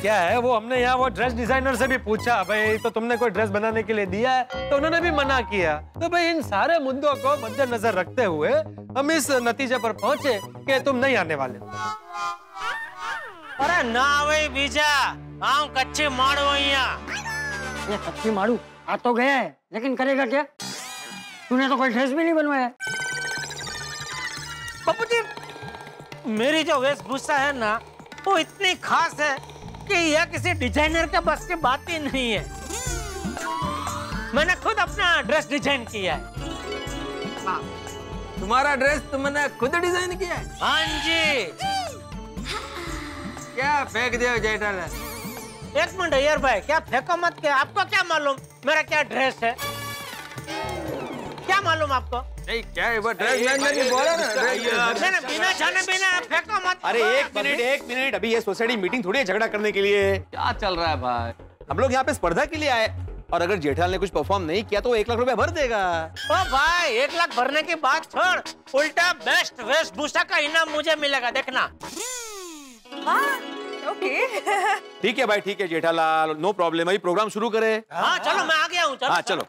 क्या है, वो हमने यहाँ वो ड्रेस डिजाइनर से भी पूछा, भाई तो तुमने कोई ड्रेस बनाने के लिए दिया है? तो उन्होंने भी मना किया। तो भाई इन सारे मुद्दों को मद्देनजर रखते हुए हम इस नतीजे पर पहुंचे कि तुम नहीं आने वाले। अरे ना वही बीजा, आऊं कच्चे मारो ये कच्ची मारू आ तो गया है, लेकिन करेगा क्या? तूने तो कोई ड्रेस भी नहीं बनवाया। बापूजी, मेरी जो वेशभूषा है ना, वो इतनी खास है कि यह किसी डिजाइनर के बस की बात ही नहीं है। मैंने खुद अपना ड्रेस डिजाइन किया है। तुम्हारा ड्रेस तुमने खुद डिजाइन किया है? हाँ जी। क्या फेंक दिया जेठालाल? एक मिनट अय्यर भाई, क्या फेंको मत, क्या आपको क्या मालूम मेरा क्या ड्रेस है? क्या मालूम आपको? नहीं क्या है वो ड्रेसमैन ने भी बोला ना बिना जाने बिना फेंको मत। अरे एक मिनट अभी ये सोसाइटी मीटिंग थोड़ी है झगड़ा करने के लिए। क्या चल रहा है भाई? हम लोग यहाँ पे स्पर्धा के लिए आए और अगर जेठालाल ने कुछ परफॉर्म नहीं किया तो 1 लाख रुपया भर देगा। ओ भाई 1 लाख भरने की बात छोड़, उल्टा बेस्ट वेशभूषा का इनाम मुझे मिलेगा, देखना। ओके ठीक है भाई, ठीक है जेठालाल, नो प्रॉब्लम। अभी प्रोग्राम शुरू करे। हाँ चलो मैं आ गया हूँ। हाँ चलो।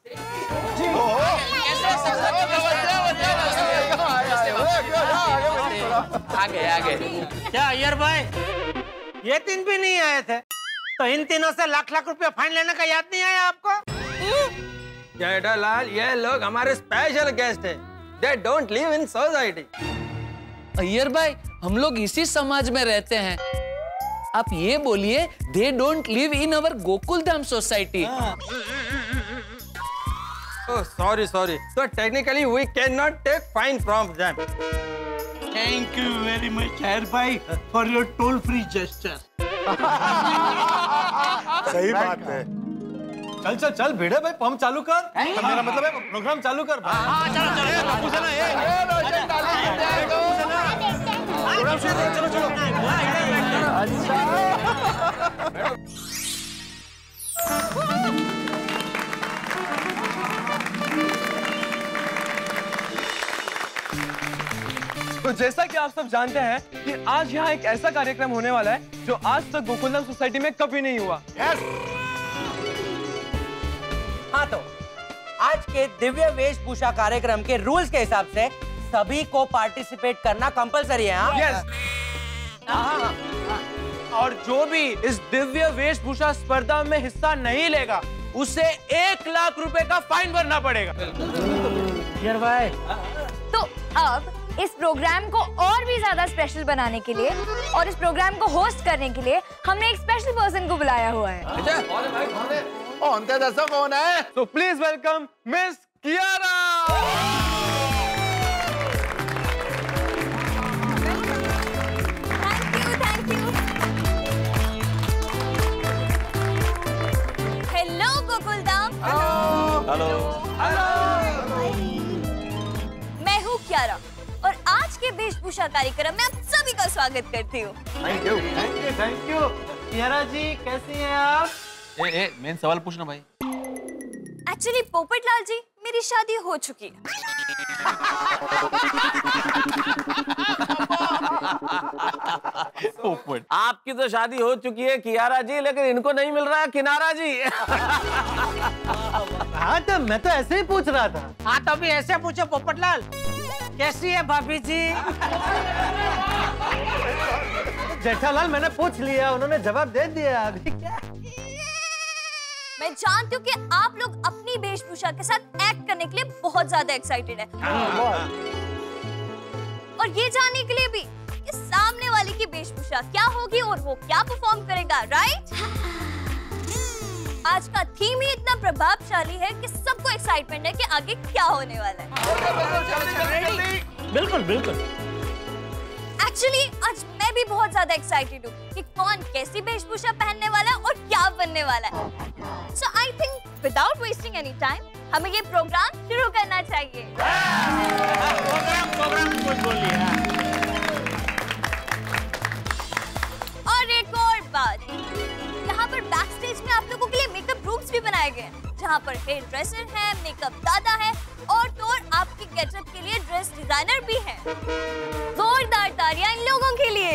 आगे। क्या अय्यर भाई ये 3 भी नहीं आए थे तो इन तीनों से लाख रुपए फाइन लेने का याद नहीं आया आपको? जेठालाल ये लोग हमारे स्पेशल गेस्ट हैं। They don't live in society. Iyer भाई हम लोग इसी समाज में रहते हैं, आप ये बोलिए they don't live in our Gokuldham society. Oh sorry. So technically we cannot take fine from them. Thank you very much Iyer भाई for your toll free gesture. सही बात है। चल भिड़े भाई, पंप चालू कर। मेरा मतलब है प्रोग्राम चालू कर। तो जैसा कि आप सब जानते हैं कि आज यहाँ एक ऐसा कार्यक्रम होने वाला है जो आज तक गोकुलधाम सोसाइटी में कभी नहीं हुआ। हाँ तो आज के दिव्य वेशभूषा कार्यक्रम के रूल्स के हिसाब से सभी को पार्टिसिपेट करना कंपलसरी है। हाँ? और जो भी इस दिव्य वेशभूषा स्पर्धा में हिस्सा नहीं लेगा उसे 1 लाख रुपए का फाइन भरना पड़ेगा। भाई तो अब इस प्रोग्राम को और भी ज्यादा स्पेशल बनाने के लिए और इस प्रोग्राम को होस्ट करने के लिए हमने एक स्पेशल पर्सन को बुलाया हुआ है। कौन है? तो please welcome miss Kiara. Hello Gokuldham. Hello. मैं हूँ कियारा और आज के वेशभूषा कार्यक्रम में आप सभी का स्वागत करती हूँ। Thank you. कियारा जी कैसी हैं आप? मेन सवाल पूछना भाई। एक्चुअली पोपटलाल जी मेरी शादी हो चुकी है। आपकी तो शादी हो चुकी है कियारा जी, लेकिन इनको नहीं मिल रहा है किनारा जी। हाँ तो मैं तो ऐसे ही पूछ रहा था। हाँ तो अभी ऐसे पूछो पोपटलाल, कैसी है भाभी जी? जेठालाल मैंने पूछ लिया, उन्होंने जवाब दे दिया। अभी क्या? मैं जानती हूँ कि आप लोग अपनी वेशभूषा के साथ एक्ट करने के लिए बहुत ज्यादा एक्साइटेड है और ये जानने के लिए भी कि सामने वाले की वेशभूषा क्या होगी और वो क्या परफॉर्म करेगा, राइट? आज का थीम ही इतना प्रभावशाली है कि सबको एक्साइटमेंट है कि आगे क्या होने वाला है। बिल्कुल। एक्चुअली आज मैं भी बहुत ज्यादा एक्साइटेड हूँ कि कौन कैसी वेशभूषा पहनने वाला है और क्या बनने वाला है। So I think without wasting any time, हमें ये प्रोग्राम शुरू करना चाहिए। प्रोग्राम कुछ बोलिए। और एक और बात, यहाँ पर बैक स्टेज में आप लोगों के लिए मेकअप रूम्स भी बनाए गए हैं, जहाँ पर हेयर ड्रेसर है, मेकअप दादा है और तो और आपकी गेटअप के लिए ड्रेस डिजाइनर भी है। जोरदार तालियां इन लोगों के लिए।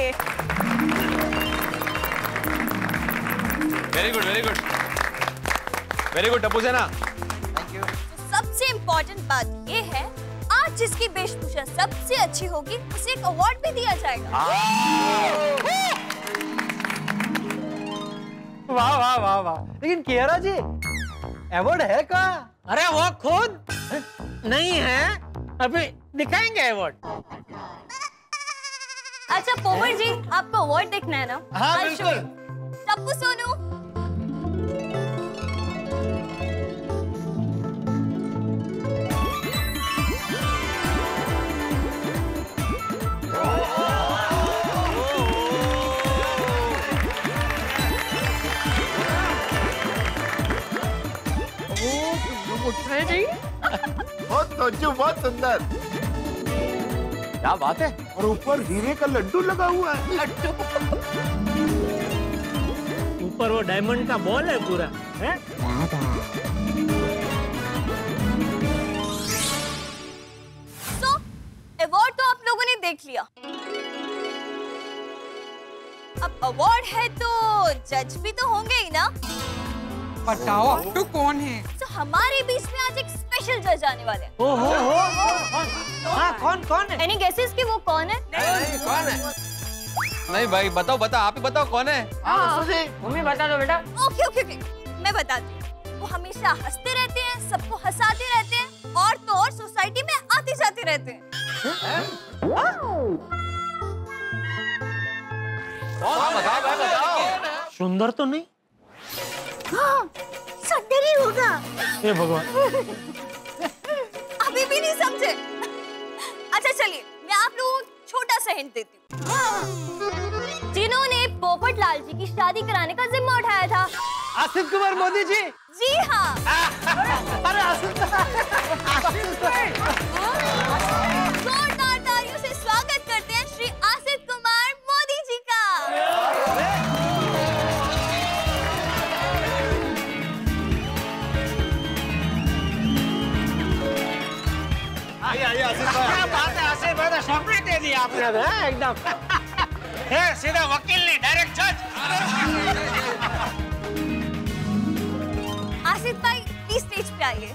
वेरी गुड टप्पू सेना। सबसे इम्पोर्टेंट बात ये है, आज जिसकी वेशभूषा सबसे अच्छी होगी उसे एक अवार्ड भी दिया जाएगा। वाह। लेकिन कियारा जी अवार्ड है का? अरे वो खुद नहीं है, अभी दिखाएंगे अवार्ड। अच्छा पोपट जी, आपको अवार्ड देखना है ना? हाँ I'll show बिल्कुल। you। टप्पू सोनू। हो तो बच्चू बहुत सुंदर। क्या बात है। और ऊपर हीरे का लड्डू लगा हुआ है। ऊपर वो डायमंड का बॉल है पूरा है? अवार्ड तो आप लोगों ने देख लिया, अब अवार्ड है तो जज भी तो होंगे ही ना। बताओ अब तो कौन है? तो हमारे बीच में आज एक स्पेशल जज आने वाले हैं। कौन है? एनी गेसेस कि वो कौन है? कौन है? नहीं भाई बताओ, आप ही बताओ कौन है। मम्मी बता दो बेटा। ओके ओके ओके, मैं बताती हूँ। वो हमेशा हंसते रहते हैं, सबको हंसाते रहते हैं, और तो और सोसाइटी में आते जाते रहते हैं। बताओ। सुंदर तो नहीं? हाँ, सुंदर ही होगा। हे भगवान। अभी भी नहीं समझे? अच्छा चलिए, मैं आप लोगों को छोटा सा हिंट देती हूँ। जिन्होंने पोपट लाल जी की शादी कराने का जिम्मा उठाया था। आसिफ कुमार मोदी जी। जी हाँ। अरे आसिफ जोरदार तालियों से स्वागत करते हैं श्री आसिफ कुमार मोदी जी का। आइए आसिफ भाई। क्या बात है आसिफ भाई, सपने दे दिया आपने एकदम। सीधा वकील नहीं, डायरेक्ट जज। आसिफ भाई प्लीज स्टेज पे आइए।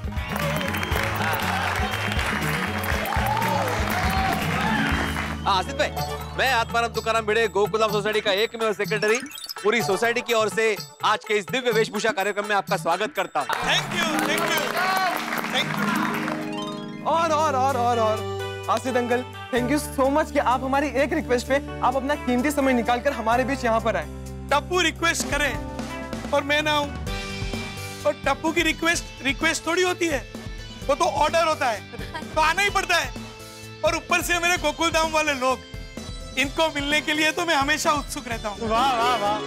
आसिफ भाई, मैं आत्माराम तुकाराम भिड़े गोकुलधाम सोसाइटी का एकमेव सेक्रेटरी पूरी सोसाइटी की ओर से आज के इस दिव्य वेशभूषा कार्यक्रम में आपका स्वागत करता हूँ। Thank you. और Asif uncle, thank you so much कि आप हमारी एक रिक्वेस्ट पे आप अपना कीमती समय निकालकर हमारे बीच यहाँ पर आए। टप्पू रिक्वेस्ट करे और मैं ना हूँ, और टप्पू की रिक्वेस्ट थोड़ी होती है, वो तो ऑर्डर होता है, तो आना ही पड़ता है। और ऊपर से मेरे गोकुलधाम वाले लोग, इनको मिलने के लिए तो मैं हमेशा उत्सुक रहता हूँ। वाह वाह वाह।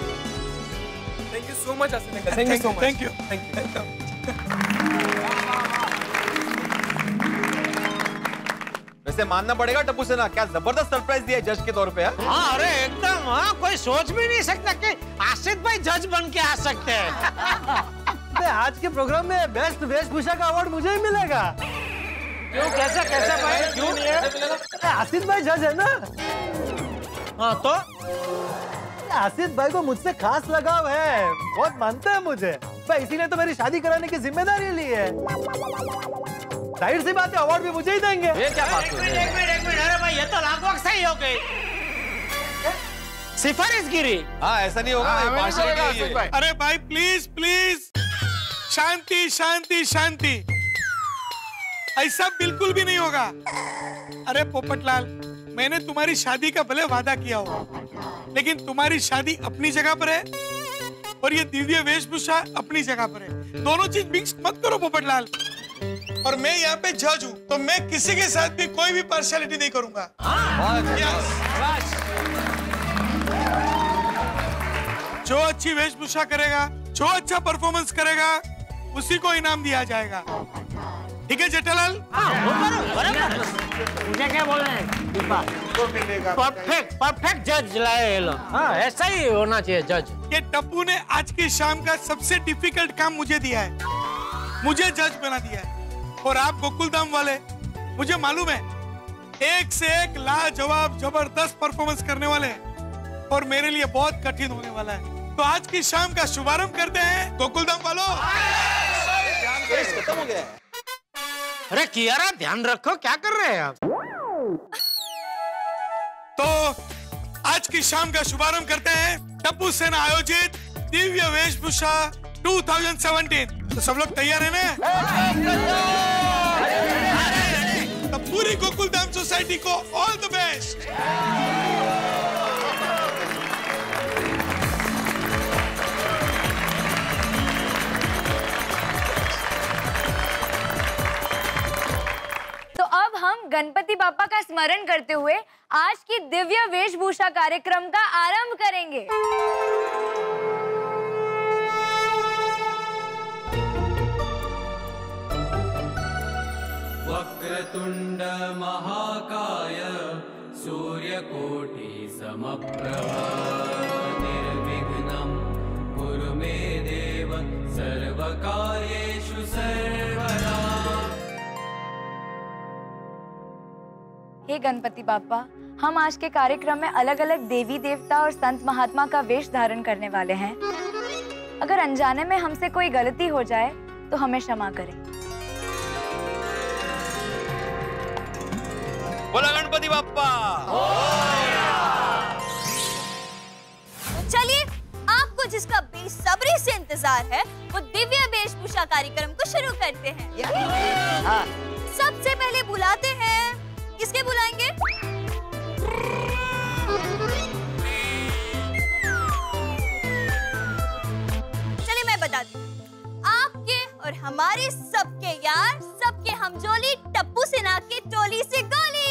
Thank you so much Asif uncle. Thank you so much. Thank you. वैसे मानना पड़ेगा टप्पू सेना, क्या जबरदस्त सरप्राइज दिया जज के तौर पे। हाँ अरे एकदम, हाँ कोई सोच भी नहीं सकता कि आसिफ भाई जज बन के आ सकते हैं। आज के प्रोग्राम में बेस्ट वेशभूषा का अवार्ड मुझे ही मिलेगा। क्यों, कैसा भाई, क्यों नहीं है? आसिफ भाई जज है ना। हाँ तो आसिफ भाई को मुझसे खास लगाव है, बहुत मानते हैं मुझे, इसीलिए तो मेरी शादी कराने की जिम्मेदारी ली है। जाहिर सी बात है अवार्ड भी मुझे ही देंगे। ये क्या बात है? एक मिनट, अरे भाई ये तो लागू सही हो गई। सिफारिशगिरी। हाँ ऐसा नहीं होगा। अरे भाई प्लीज शांति, ऐसा बिल्कुल भी नहीं होगा। अरे पोपटलाल, मैंने तुम्हारी शादी का भले वादा किया हो, लेकिन तुम्हारी शादी अपनी जगह पर है और ये दिव्य वेशभूषा अपनी जगह पर है। दोनों चीज मिक्स मत करो पोपटलाल। और मैं यहाँ पे जज हूँ, तो मैं किसी के साथ भी कोई भी पार्शियलिटी नहीं करूंगा। जो अच्छी वेशभूषा करेगा, जो अच्छा परफॉर्मेंस करेगा, उसी को इनाम दिया जाएगा। ठीक है जेठालाल? मुझे क्या बोल रहे हैं? परफेक्ट जज लाए ये लोग। हाँ ऐसा ही होना चाहिए जज। ये टप्पू ने आज की शाम का सबसे डिफिकल्ट काम मुझे दिया है, मुझे जज बना दिया है। और आप गोकुलधाम वाले, मुझे मालूम है एक से एक लाजवाब जबरदस्त परफॉर्मेंस करने वाले हैं, और मेरे लिए बहुत कठिन होने वाला है। तो आज की शाम का शुभारंभ करते हैं गोकुलधाम वालों। खत्म हो गया है। अरे कियारा ध्यान रखो, क्या कर रहे हैं आप? तो आज की शाम का शुभारंभ करते हैं टप्पू सेना आयोजित दिव्य वेशभूषा 2017। तो सब लोग तैयार है ना? तो पूरी गोकुलधाम सोसाइटी को ऑल द बेस्ट। तो अब हम गणपति बाप्पा का स्मरण करते हुए आज की दिव्य वेशभूषा कार्यक्रम का आरंभ करेंगे। वक्र वक्रतुण्ड महाकाय सूर्यकोटि समप्रभा निर्विघ्नं कुरु मे देव सर्वकार्येषु सर्वदा। हे गणपति बाप्पा, हम आज के कार्यक्रम में अलग अलग देवी देवता और संत महात्मा का वेश धारण करने वाले हैं। अगर अनजाने में हमसे कोई गलती हो जाए तो हमें क्षमा करें। बोला गणपति बाप्पा। चलिए, आपको जिसका बेसब्री से इंतजार है वो दिव्य वेशभूषा कार्यक्रम को शुरू करते हैं। सबसे पहले बुलाते हैं, किसके बुलाएंगे? चलिए मैं बताती हूँ, आपके और हमारे सबके यार, सबके हमजोली टप्पू सिन्हा की टोली से गोली।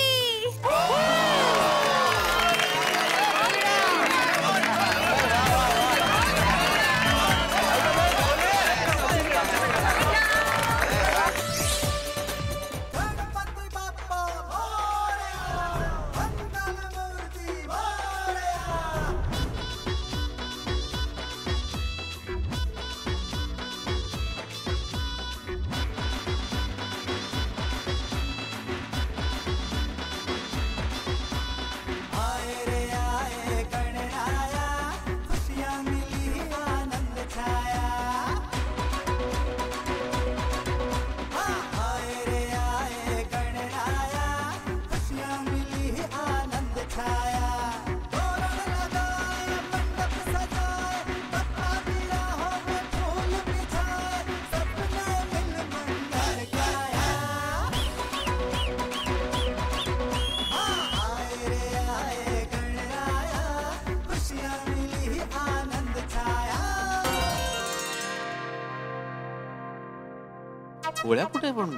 गोळ्या कुठे पण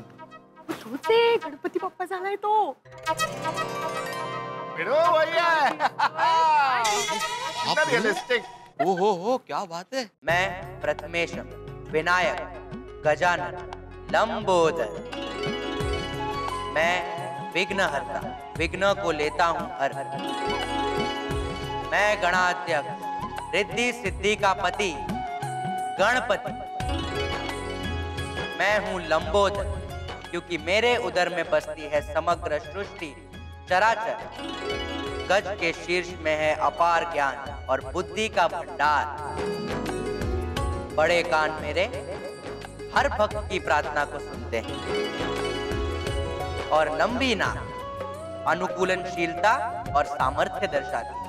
होते गणपती बाप्पा झालाय तो। हो क्या बात है। मैं प्रथमेश, विनायक, गजानन, लंबोदर। मैं विघ्नहर्ता, विघ्न को लेता हूँ हर। मैं गणाध्यक्ष, रिद्धि सिद्धि का पति, गणपति। मैं हूँ लंबोदर, क्योंकि मेरे उदर में बसती है समग्र सृष्टि चराचर। गज के शीर्ष में है अपार ज्ञान और बुद्धि का भंडार। बड़े कान मेरे हर भक्त की प्रार्थना को सुनते हैं, और लंबी नाक अनुकूलनशीलता और सामर्थ्य दर्शाती है।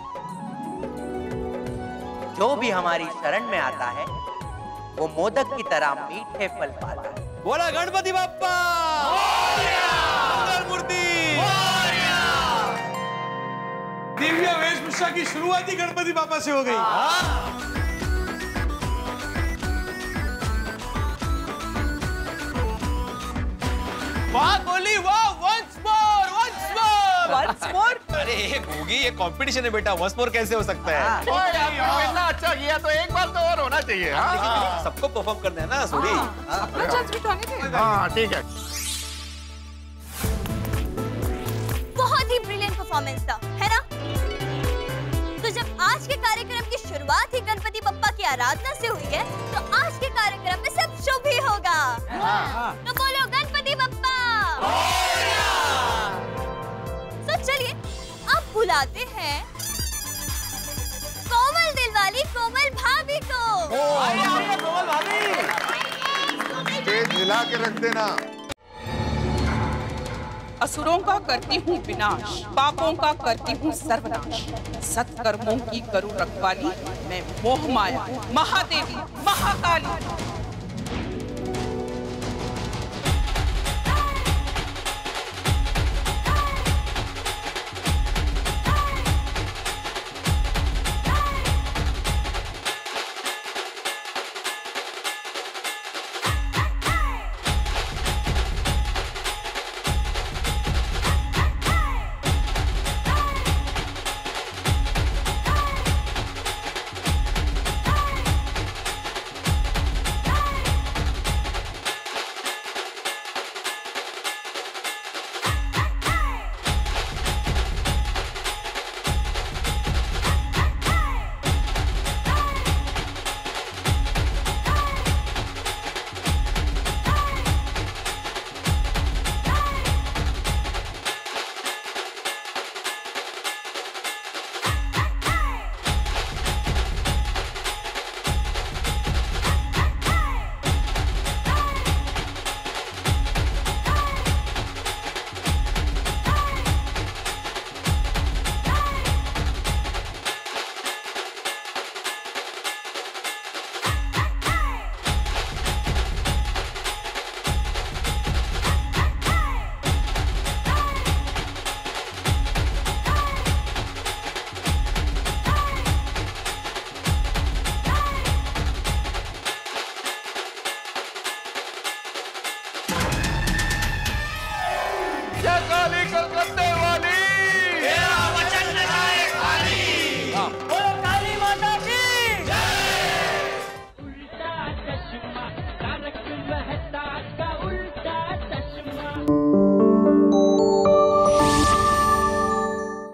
जो भी हमारी शरण में आता है वो मोदक की तरह मीठे फल पाता है। बोला गणपति बाप्पा। मूर्ति। दिव्य वेशभूषा की शुरुआत ही गणपति बाप्पा से हो गई। वाह गोली वाह, once more, once more, once more? अरे होगी, ये कंपटीशन है बेटा, once more कैसे हो सकता है? इतना अच्छा किया तो एक बार तो और होना चाहिए। लेकिन सबको परफॉर्म करना है ना सोडी। अपना चांस भी तो आने दे। हाँ ठीक है। बहुत ही ब्रिलियंट परफॉर्मेंस था, है ना? तो जब आज के कार्यक्रम की शुरुआत ही गणपति बप्पा की आराधना से हुई है, तो आज के कार्यक्रम में सब शुभ ही होगा। तो बोलो गणपति बप्पा। तो चलिए अब बुलाते हैं कोमल दिल वाली कोमल भाभी को। कोमल भाभी, स्टेज हिला के रख देना। असुरों का करती हूँ विनाश, पापों का करती हूँ सर्वनाश। सत्कर्मों की करूँ रखवाली, मैं मोह माया महादेवी महाकाली।